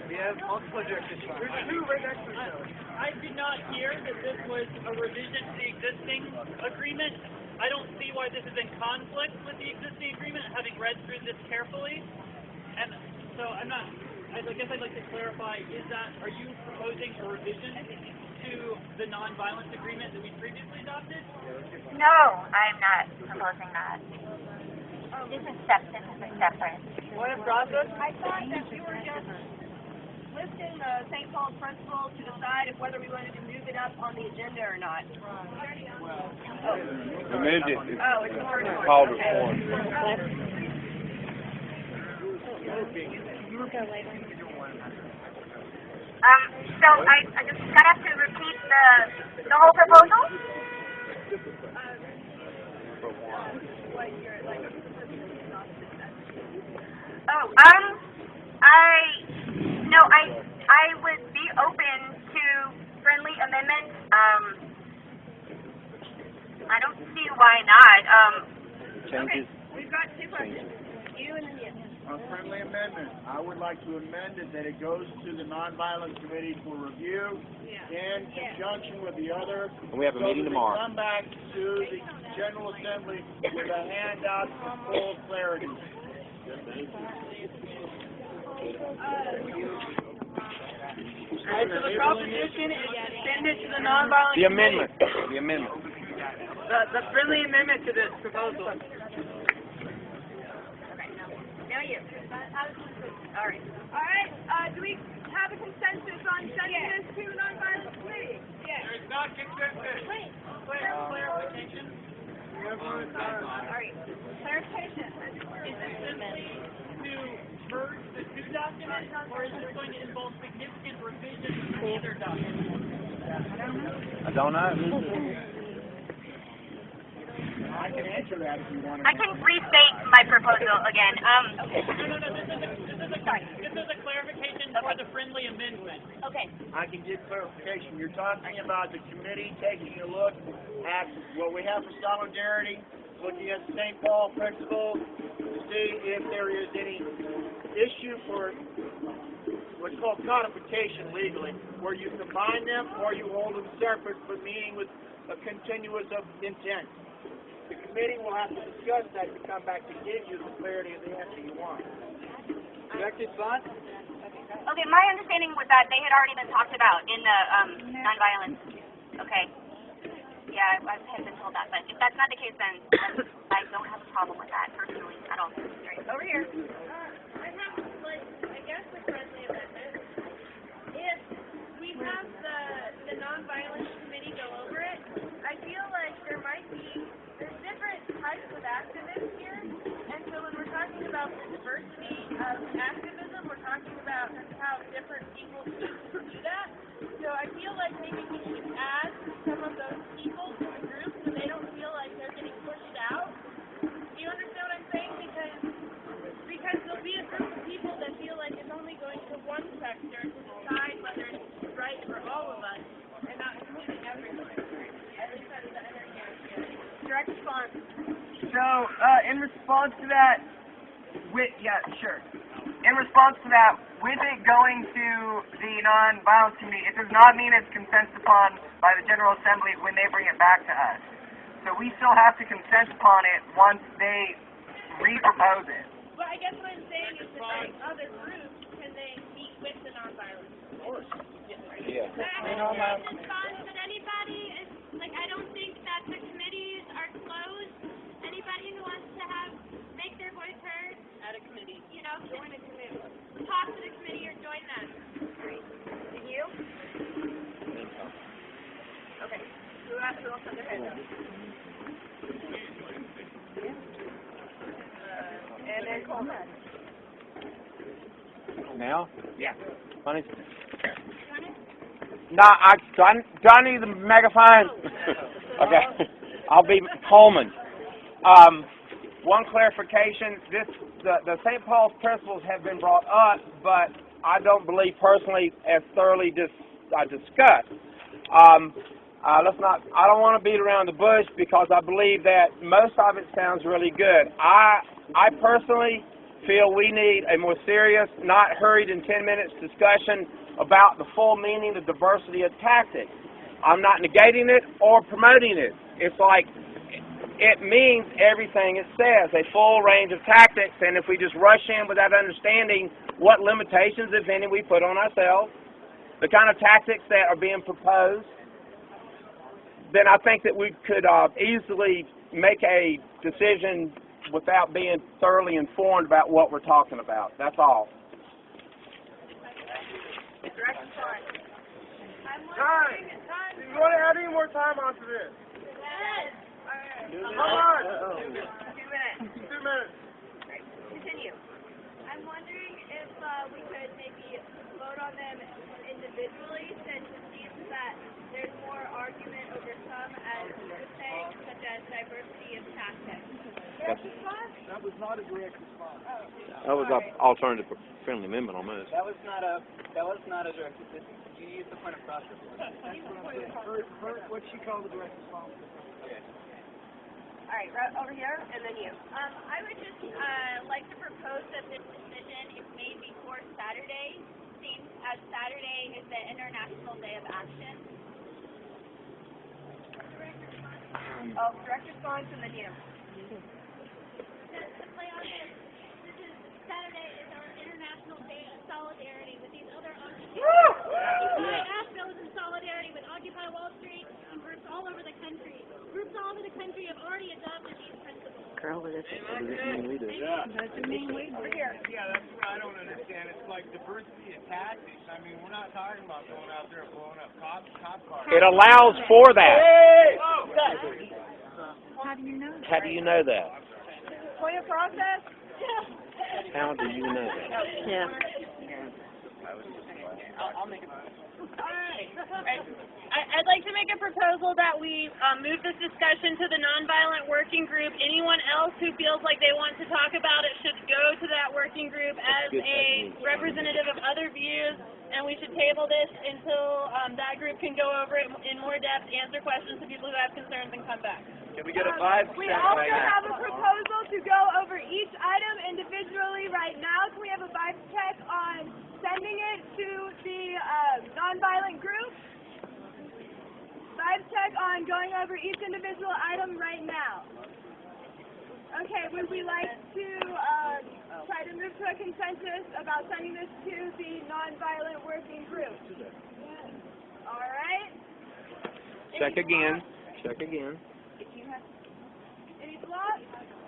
We have multiple directors. There's 2 right next to each other. I did not hear that this was a revision to the existing agreement. I don't see why this is in conflict with the existing agreement, having read through this carefully. And so I guess I'd like to clarify, are you proposing a revision to the nonviolence agreement that we previously adopted? No, I'm not proposing that. This is separate. Point of process? I thought that we were just listing the St. Paul principle to decide if whether we wanted to move it up on the agenda or not. We moved it. It's already called reform. So I just have to repeat the whole proposal? I would be open to friendly amendments. I don't see why not. Changes. We've got 2 questions. You and then you. a friendly amendment. I would like to amend it that it goes to the Nonviolence Committee for review in conjunction with the other. And we have a meeting tomorrow. Come back to the General Assembly with a handout for full clarity. Alright, so the proposition is to send it to the nonviolent The amendment. The amendment. The friendly amendment to this proposal. Now you. All right. All right, do we have a consensus on sending this to nonviolent committee? Yes. There's not consensus. Wait. Clarification. All right. Clarification. Is this simply to merge the two documents, or is this going to involve significant revisions to either document? I don't know. I can answer that if you want to. I can restate my proposal again. No, this is a clarification for the friendly amendment. Okay. I can get clarification. You're talking about the committee taking a look at what we have for solidarity, looking at the St. Paul principle, to see if there is any issue for what's called codification legally, where you combine them or you hold them separate, but meaning with a continuous of intent. The committee will have to discuss that to come back to give you the clarity of the answer you want. Direct response? Okay, my understanding was that they had already been talked about in the nonviolence. Okay. Yeah, I had been told that, but if that's not the case, then I don't have a problem with that personally at all. Right. Over here. I have, I guess the friendly amendment. If we have the nonviolence committee go over it, I feel like there's different types of activists here, and so when we're talking about the diversity of activism, we're talking about how different people choose to do that. So I feel like maybe we should add some of those people to the group so they don't feel like they're getting pushed out. Do you understand what I'm saying? Because there'll be a group of people that feel like it's only going to one sector to decide whether it's right for all of us and not including everyone. At least that's the energy I'm feeling. Direct response. So, in response to that, In response to that, with it going to the non-violence committee, it does not mean it's consented upon by the General Assembly when they bring it back to us. So we still have to consent upon it once they re-propose it. Well, I guess what I'm saying is that other groups, can they meet with the non-violence? Of course. Yeah. Response that anybody is, I don't think that the committees are closed. Anybody who wants to make their voice heard At a committee. Join a committee. Talk to the committee or join them. Great. And you? Okay. Who else put their hand up? And then Coleman. Now? Yeah. Funny. No, do I need the megaphone? Okay. I'll be Coleman. One clarification, the St. Paul's principles have been brought up, but I don't believe personally as thoroughly discussed. I don't want to beat around the bush because I believe that most of it sounds really good. I personally feel we need a more serious, not hurried in 10 minutes discussion about the full meaning of diversity of tactics. I'm not negating it or promoting it. It's like it means everything it says, a full range of tactics, and if we just rush in without understanding what limitations, if any, we put on ourselves, the kind of tactics that are being proposed, then I think that we could easily make a decision without being thoroughly informed about what we're talking about. That's all. Time! You want to add any more time onto this? Yes. Come on! 2 minutes. 2 minutes. Continue. I'm wondering if we could maybe vote on them individually, since it seems that there's more argument over some, as you were saying, such as diversity of tactics. Direct response? That was not a direct response. That was an alternative friendly amendment almost. That was not a direct response. You used the point of process. What she called the direct response. Okay. All right, right over here, and then you. I would just like to propose that this decision is made before Saturday, seeing as Saturday is the International Day of Action. Direct response, and then you. To play on this, Saturday is our International Day of Solidarity with these other occupiers. Asheville is in solidarity with Occupy Wall Street and groups all over the country. Groups all over the country have already adopted these principles. Girl, what does it we do? Yeah. Doesn't mean we Over here. Yeah, that's what I don't understand. It's like diversity of tactics. I mean, we're not talking about going out there and blowing up cop cars. It allows for that. How do you know? How do you know that? Point of process. How do you know that? Yeah. I'll make it. I'd like to make a proposal that we move this discussion to the nonviolent working group. Anyone else who feels like they want to talk about it should go to that working group as a representative of other views, and we should table this until that group can go over it in more depth, answer questions to people who have concerns, and come back. Can we get a 5% We also have a proposal to go over each item individually right now. Can we have a vibe check on sending it to the nonviolent group? Vibe check on going over each individual item right now. Okay, would we like to try to move to a consensus about sending this to the nonviolent working group? All right. Check again. Check again. Any blocks?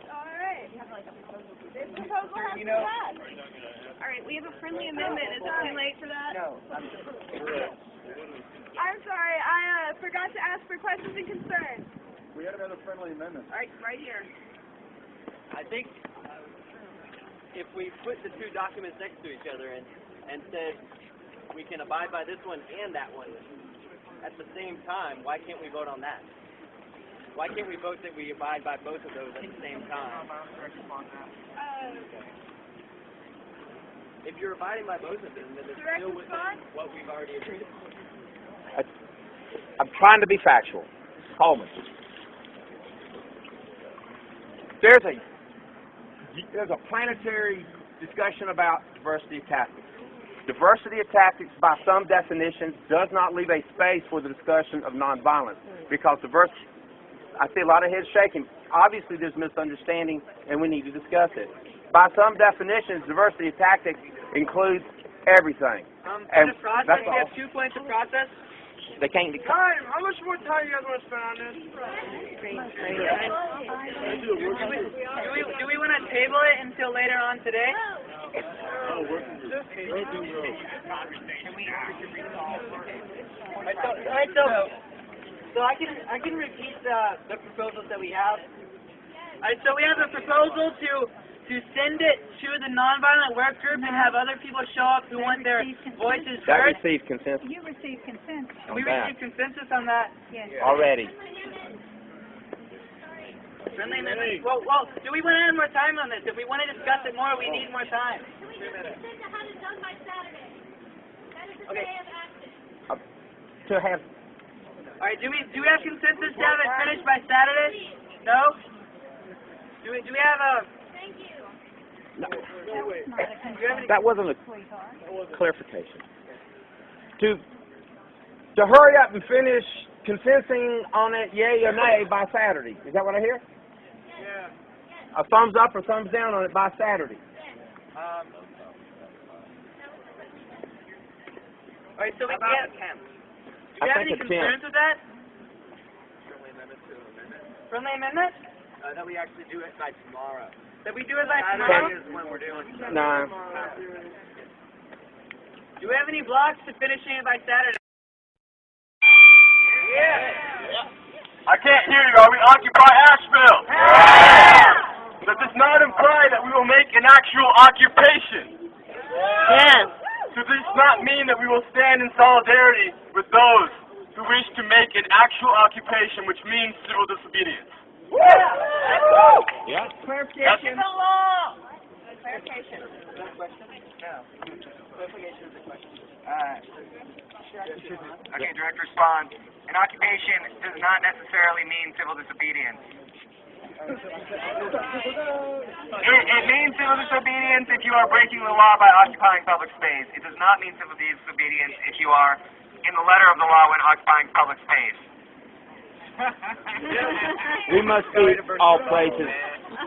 All right. This proposal has to pass. All right, we have a friendly amendment. Is it too late for that? No. I'm sorry, I forgot to ask for questions and concerns. We had another friendly amendment. All right, right here. I think if we put the two documents next to each other and said we can abide by this one and that one at the same time, why can't we vote on that? Why can't we vote that we abide by both of those at the same time? If you're abiding by both of them, then it's still within what we've already agreed upon. I'm trying to be factual. Coleman. There's a planetary discussion about diversity of tactics. Diversity of tactics, by some definitions, does not leave a space for the discussion of nonviolence, because diversity. I see a lot of heads shaking. Obviously, there's misunderstanding, and we need to discuss it. By some definitions, diversity of tactics includes everything. And the process, we have 2 points of process. They can't. Time. How much more time you guys want to spend on this? Do we want to table it until later on today? So I can repeat the proposals that we have. Alright, so we have a proposal to send it to the nonviolent work group and have other people show up who want their voices heard. That received consensus. You received consensus. We received consensus on that. Yes. Already. Friendly amendment. Well, do we want to have more time on this? If we want to discuss it more, we need more time. Can we just consent to have it done by Saturday? That is the Okay. day of action. To have. All right. Do we have consensus to have it finished by Saturday? No. Do we have a? Thank you. No. That wasn't a clarification. To hurry up and finish consenting on it, yay or nay, by Saturday. Is that what I hear? Yeah. A thumbs up or thumbs down on it by Saturday. All right. So we have. Do you have any concerns with that? Friendly amendment? That we actually do it by tomorrow. That we do it by tomorrow? Saturday is when we're doing it. No. Do we have any blocks to finishing it by Saturday? Yeah. I can't hear you. Are we Occupy Asheville? Does this not imply that we will make an actual occupation? Yes. Does this not mean that we will stand in solidarity with those who wish to make an actual occupation, which means civil disobedience? Yeah. Clarification. The law. Clarification. Clarification is the question. Okay, direct response. An occupation does not necessarily mean civil disobedience. It means civil disobedience if you are breaking the law by occupying public space. It does not mean civil disobedience if you are in the letter of the law when occupying public space. We must be all places,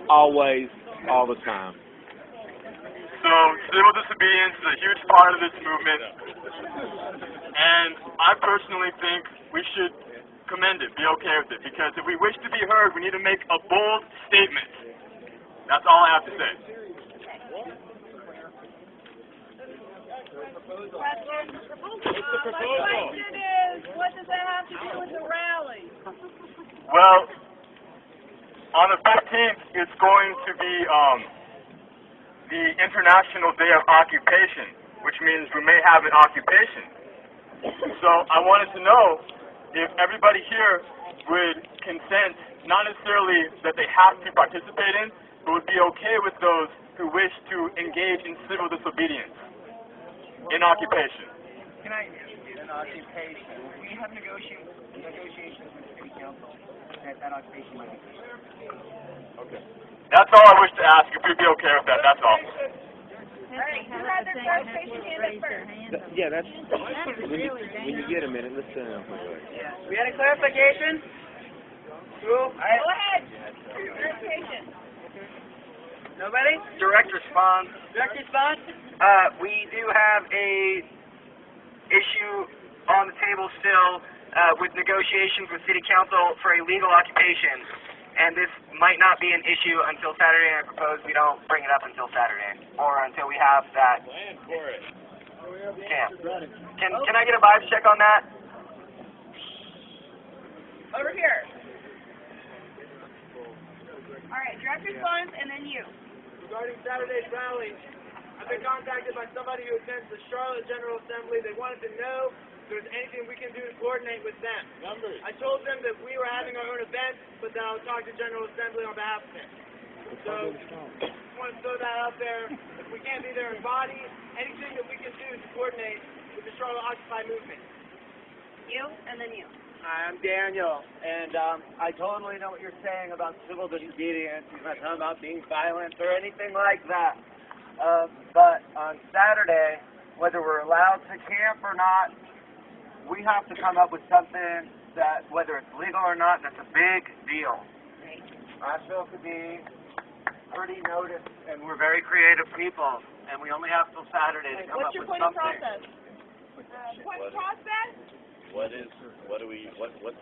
always, all the time. So civil disobedience is a huge part of this movement, and I personally think we should commend it, be okay with it, because if we wish to be heard, we need to make a bold statement. That's all I have to say. Question. My question is, what does that have to do with the rally? Well, on the 15th, it's going to be the International Day of Occupation, which means we may have an occupation. So I wanted to know if everybody here would consent, not necessarily that they have to participate in, but would be okay with those who wish to engage in civil disobedience in occupation. Can I an occupation? We have negotiations with the city council that occupation might be. Okay. That's all I wish to ask, if you'd be okay with that, that's all. Alright, who had their clarification hand up first? Yeah, that's when you get a minute. Listen. We had a clarification? Cool. Go ahead. Clarification. Nobody? Direct response. Direct response? We do have a issue on the table still with negotiations with city council for a legal occupation, and this might not be an issue until Saturday. I propose we don't bring it up until Saturday, or until we have that camp. Can I get a vibes check on that? Over here. Alright, direct response, and then you. Regarding Saturday's rally, I've been contacted by somebody who attends the Charlotte General Assembly. They wanted to know if there's anything we can do to coordinate with them. I told them that we were having our own event, but that I would talk to General Assembly on behalf of them. So, just want to throw that out there. If we can't be there in body, anything that we can do to coordinate with the Charlotte Occupy movement. You, and then you. Hi, I'm Daniel, and I totally know what you're saying about civil disobedience. He's not talking about being violent or anything like that. But on Saturday, whether we're allowed to camp or not, we have to come up with something that, whether it's legal or not, that's a big deal. Asheville could be pretty noticed, and we're very creative people, and we only have till Saturday to come up with something. What's your point of process? Point of process? What's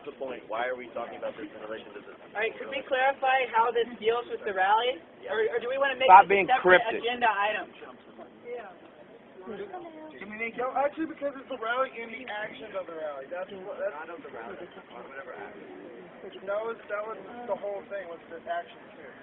the point? Why are we talking about this in relation to this? All right, could we clarify how this deals with the rally? Or do we want to make Stop this being a separate cryptic. agenda item? Yeah. Can we make no, actually, because it's the rally and the actions of the rally. That's not of the rally. Whatever action. That was the whole thing, was the action too.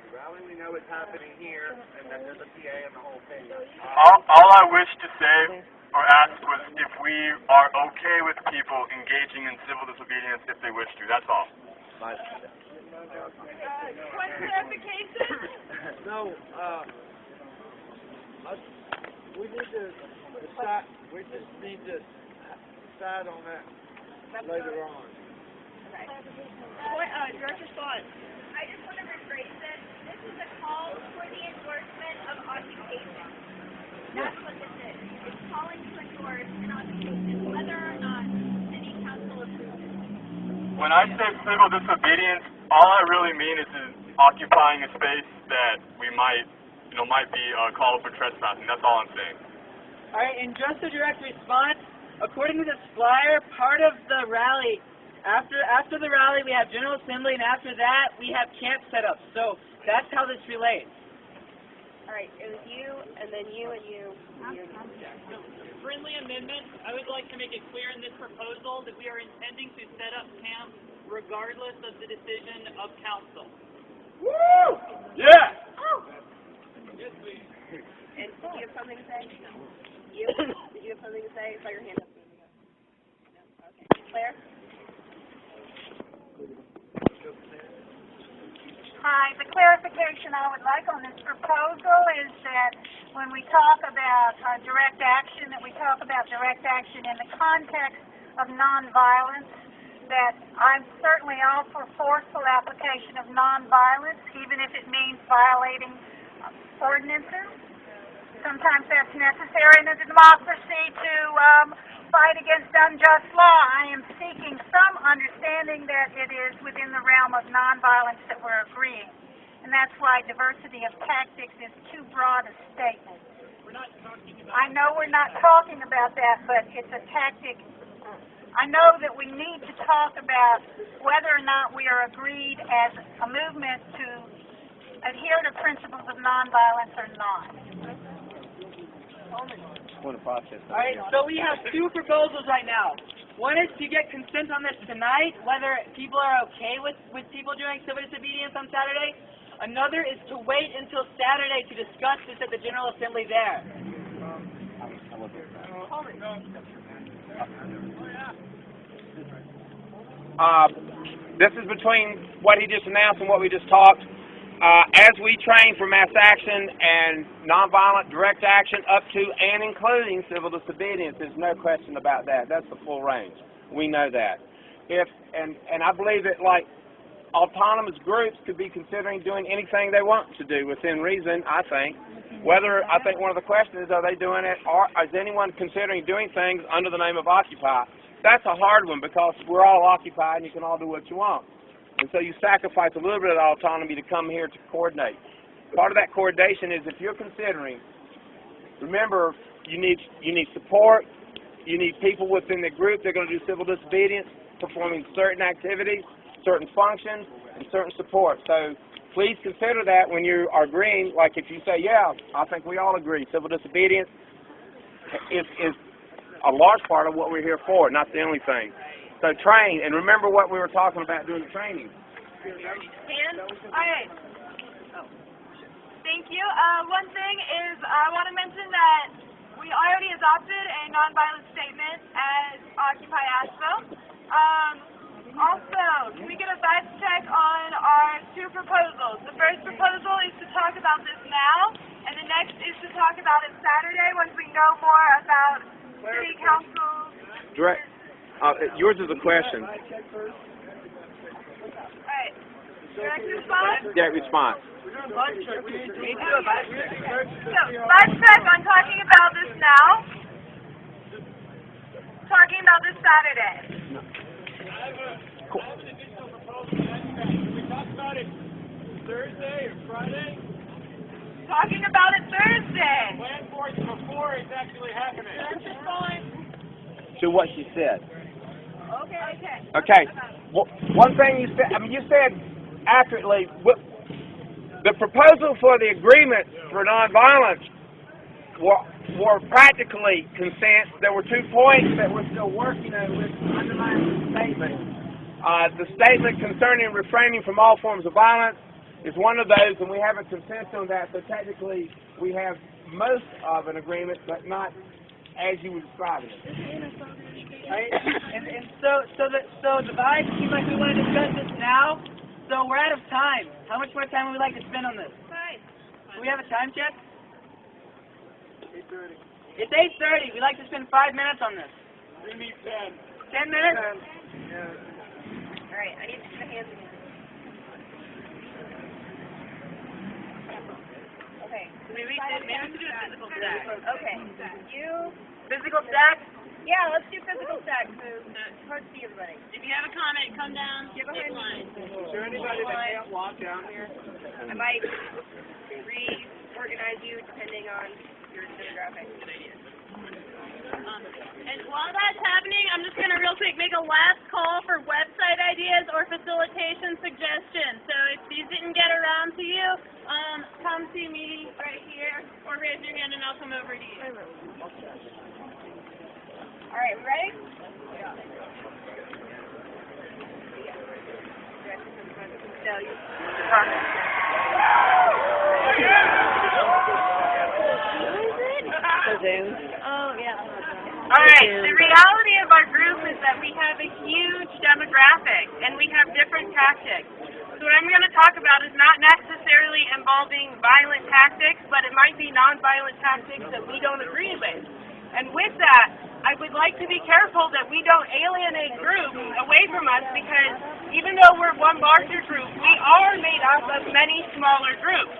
The rally, we know what's happening here, and then there's a PA and the whole thing. All I wish to say or ask was if we are okay with people engaging in civil disobedience if they wish to. That's all. One clarification? No, we need to decide. We just need to decide on that later on. Okay. Direct response. I just want to rephrase it. This is a call for the endorsement of occupation. That's what this is. It's calling to endorse an occupation, whether or not city council approves it. When I say civil disobedience, all I really mean is occupying a space that we might be called for trespassing. That's all I'm saying. All right, and just a direct response, according to this flyer, part of the rally, after the rally we have General Assembly, and after that we have camp set up. So that's how this relates. All right, it was you, and then you, and you. Friendly amendment, I would like to make it clear in this proposal that we are intending to set up camp regardless of the decision of council. Woo! Yeah! Yes, please. And do you have something to say? You? Did you have something to say? I saw your hand up. No? Okay. Claire? Hi, the clarification I would like on this proposal is that when we talk about direct action, that we talk about direct action in the context of nonviolence, that I'm certainly all for forceful application of nonviolence, even if it means violating ordinances. Sometimes that's necessary in a democracy to fight against unjust law. I am seeking some understanding that it is within the realm of nonviolence that we're agreeing. And that's why diversity of tactics is too broad a statement. I know we're not talking about that, but it's a tactic. I know that we need to talk about whether or not we are agreed as a movement to adhere to principles of nonviolence or not. All right, so we have two proposals right now. One is to get consent on this tonight, whether people are okay with people doing civil disobedience on Saturday. Another is to wait until Saturday to discuss this at the General Assembly there. This is between what he just announced and what we just talked. As we train for mass action and nonviolent direct action up to and including civil disobedience, there's no question about that. That's the full range. We know that. And I believe that, like, autonomous groups could be considering doing anything they want to do within reason, I think. I think one of the questions is, are they doing it, or is anyone considering doing things under the name of Occupy? That's a hard one because we're all occupied and you can all do what you want. And so you sacrifice a little bit of autonomy to come here to coordinate. Part of that coordination is if you're considering, remember, you need support, you need people within the group that are going to do civil disobedience, performing certain activities, certain functions, and certain support. So please consider that when you are agreeing. Like if you say, yeah, I think we all agree, civil disobedience is a large part of what we're here for, not the only thing. So train, and remember what we were talking about doing the training. Alright. Thank you. One thing is I want to mention that we already adopted a nonviolent statement as Occupy Asheville. Also, can we get a vibe check on our two proposals? The first proposal is to talk about this now, and the next is to talk about it Saturday once we know more about city council. Direct. Yours is a question. Alright. Direct response? Direct response. So, vibe check on talking about this now. Talking about this Saturday. Cool. We talked about it Thursday or Friday? Talking about it Thursday. Plan for it before it's actually happening. That's fine. To what she said. Okay. One thing you said, you said accurately, the proposal for the agreement for nonviolence were practically consent. There were 2 points that we're still working on with underlying statement. The statement concerning refraining from all forms of violence is one of those, and we haven't consented on that. So technically, we have most of an agreement, but not as you were describing it. Right? And so the vibe seems like we want to discuss this now. So we're out of time. How much more time would we like to spend on this? 5. Do we have a time check? 8:30. It's 8:30. We'd like to spend 5 minutes on this. We need 10. 10 minutes? All right, I need to put my hands in. Okay. Maybe we should do a physical stack. Okay. You. Physical stack? Yeah, let's do physical stack. So it's hard to see everybody. If you have a comment, come down. Get behind line. Is there anybody that can't walk down here? I might reorganize you depending on your demographic. And while that's happening, I'm just going to real quick make a last call for website ideas or facilitation suggestions. So if these didn't get around to you, come see me right here or raise your hand and I'll come over to you. All right, we ready? Zoom. Oh, yeah. All right, the reality of our group is that we have a huge demographic and we have different tactics. So what I'm going to talk about is not necessarily involving violent tactics, but it might be nonviolent tactics that we don't agree with. And with that, I would like to be careful that we don't alienate groups away from us, because even though we're one larger group, we are made up of many smaller groups.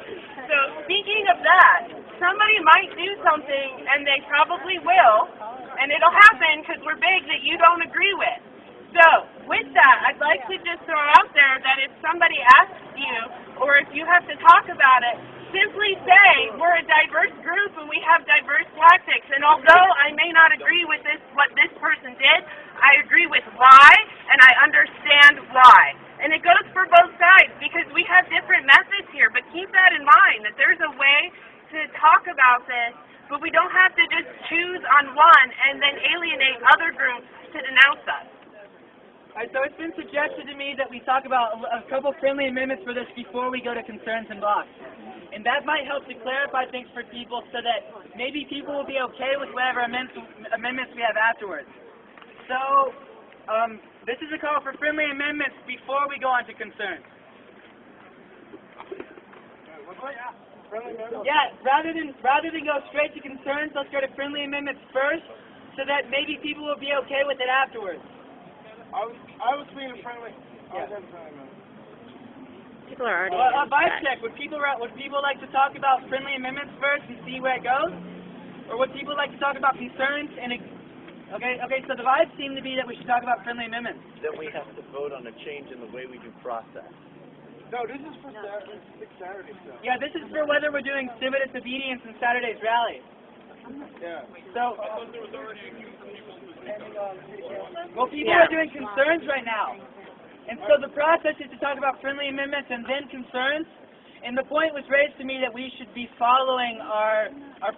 So speaking of that, somebody might do something, and they probably will, and it'll happen because we're big, that you don't agree with. So with that, I'd like to just throw out there that if somebody asks you, or if you have to talk about it, simply say, we're a diverse group and we have diverse tactics, and although I may not agree with what this person did, I agree with why, and I understand why. And it goes for both sides, because we have different methods here, but keep that in mind, that there's a way to talk about this, but we don't have to just choose on one and then alienate other groups to denounce us. Alright, so it's been suggested to me that we talk about a couple friendly amendments for this before we go to concerns and blocks. And that might help to clarify things for people so that maybe people will be okay with whatever amendments we have afterwards. So, this is a call for friendly amendments before we go on to concerns. Yeah, rather than go straight to concerns, let's go to friendly amendments first so that maybe people will be okay with it afterwards. I was being friendly. Yeah. People are already vibe check. Would people like to talk about friendly amendments first and see where it goes? Or would people like to talk about concerns and... Okay, so the vibes seem to be that we should talk about friendly amendments. Then we have to vote on a change in the way we do process. No, this is for Saturday stuff. Yeah, this is for whether we're doing civil disobedience in Saturday's rally. Yeah. So... Well, people are doing concerns right now. And so the process is to talk about friendly amendments and then concerns. And the point was raised to me that we should be following our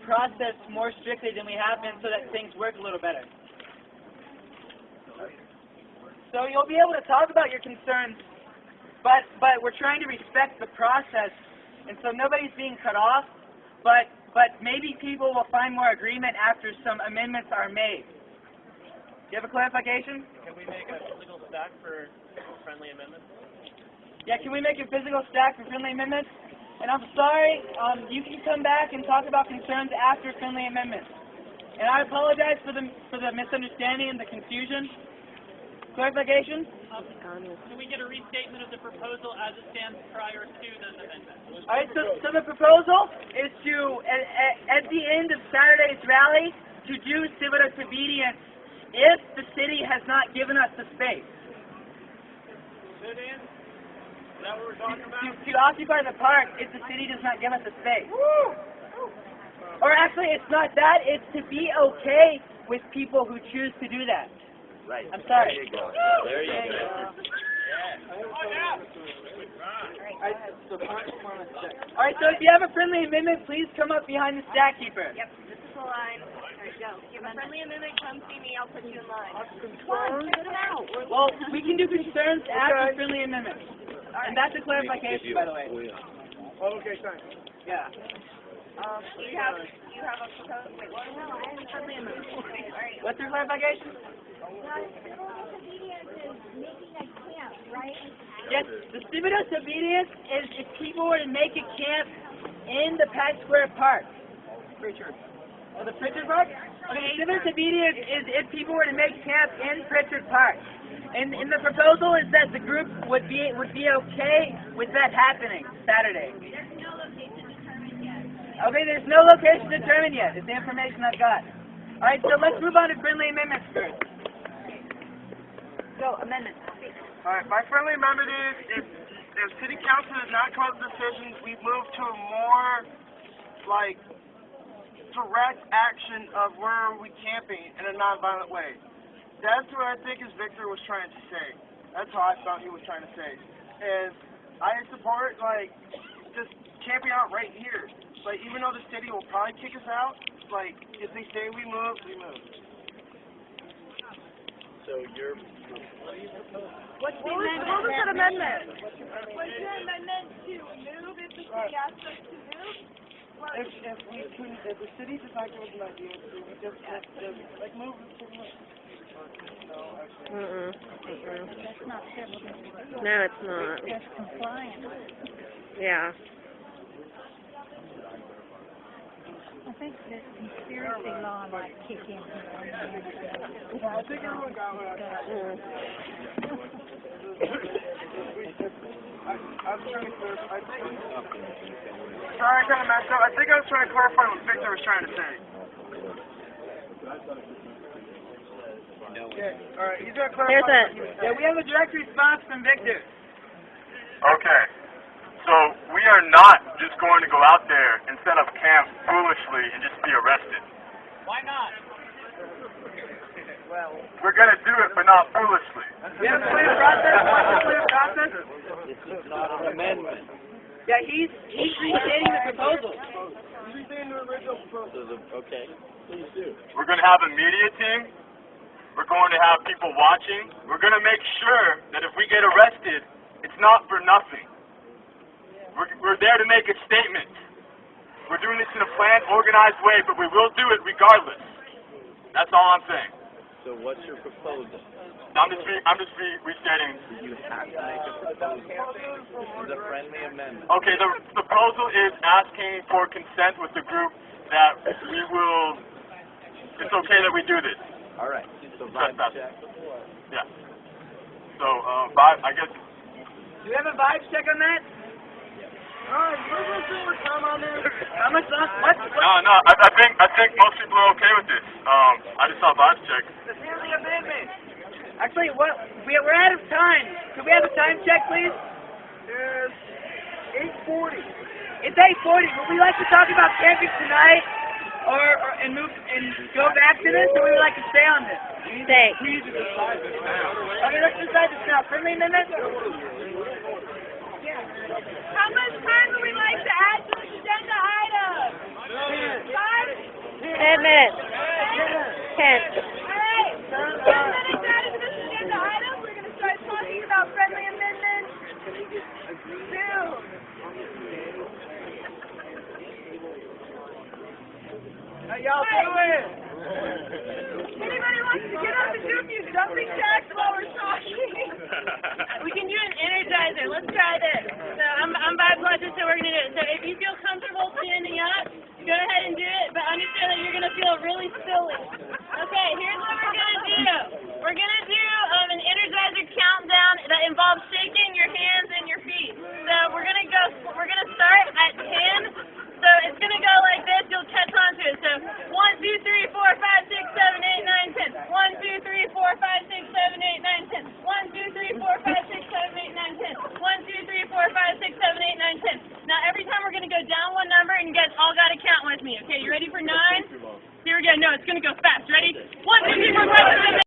process more strictly than we have been so that things work a little better. So you'll be able to talk about your concerns, but we're trying to respect the process. And so nobody's being cut off, but maybe people will find more agreement after some amendments are made. Do you have a clarification? Can we make a physical stack for friendly amendments? Yeah, can we make a physical stack for friendly amendments? And I'm sorry, you can come back and talk about concerns after friendly amendments. And I apologize for the misunderstanding and the confusion. Clarification? Can we get a restatement of the proposal as it stands prior to those amendments? All right, so the proposal is to, at the end of Saturday's rally, to do civil disobedience if the city has not given us the space. Sit-in? Is that what we're talking about? To occupy the park if the city does not give us the space. Woo! Or actually, it's not that. It's to be okay with people who choose to do that. Right. I'm sorry. There you go. There you go. All right, so if you have a friendly amendment, please come up behind the stack keeper. Yep, this is the line. There you go. Give a friendly amendment, come see me, I'll put you in line. Well, we can do concerns after friendly amendments. And that's a clarification, by the way. Oh, okay, thanks. Yeah. You have a proposal. Wait, what? No, I have a friendly amendment. All right. What's your clarification? Civil disobedience is making a camp, right? Yes, the civil disobedience is if people were to make a camp in the Pack Square Park. Pritchard. Oh, the Pritchard Park? Okay, civil disobedience is if people were to make camp in Pritchard Park. And the proposal is that the group would be okay with that happening Saturday. There's no location determined yet. Okay, there's no location determined yet. It's the information I've got. All right, so let's move on to friendly amendments first. Go, amendment. All right, my friendly amendment is if city council does not come up with decisions, we move to a more, direct action of where are we camping in a nonviolent way. That's what I think Victor was trying to say. That's how I thought he was trying to say. Is I support, just camping out right here. Even though the city will probably kick us out, if they say we move, we move. So you're... What was that amendment? Was your amendment to move if the city asks us to move? If the city does not give us an idea, we just move. That's not civil disobedience. No, it's not. That's compliance. Yeah. That's think that conspiracy law might kick in here. I think everyone got what I got. I was trying to clarify. Sorry, I kind of messed up. I think I was trying to clarify what Victor was trying to say. Okay, alright, he's going to clarify. Yeah, we have a direct response from Victor. Okay. So we are not just going to go out there and set up camp foolishly and just be arrested. Why not? We're going to do it, but not foolishly. We have a clear process. What's the clear process? This is not an amendment. Yeah, he's restating the proposal. He's restating the original proposal. Okay, please do. We're going to have a media team. We're going to have people watching. We're going to make sure that if we get arrested, it's not for nothing. We're there to make a statement. We're doing this in a planned, organized way, but we will do it regardless. That's all I'm saying. So what's your proposal? I'm just restating. You have to make a proposal. This is a friendly amendment. Okay, the proposal is asking for consent with the group that we will, it's okay that we do this. All right. So vibe check. Yeah. So, vibe, I guess. Do we have a vibe check on that? Alright, we're going to do more time on this. How much on what? No, I think most people are okay with this. I just saw vibe check. The friendly amendment. Actually, we're out of time. Could we have a time check, please? It's 8:40. It's 8:40. Would we like to talk about camping tonight, and go back to this, or would we like to stay on this? Stay. We need to decide this now. Okay, let's decide this now. Friendly amendment. How much time would we like to add to this agenda item? 5? 10 minutes. 10. Alright, 10 minutes added to this agenda item. We're going to start talking about friendly amendment 2. How y'all doing? Anybody wants to get up and do a few jumping jacks while we're talking? We can do an energizer. Let's try this. So I'm vibe conscious, so we're going to do it. So if you feel comfortable standing up, go ahead and do it, but understand that you're going to feel really silly. Okay, here's what we're going to do. We're going to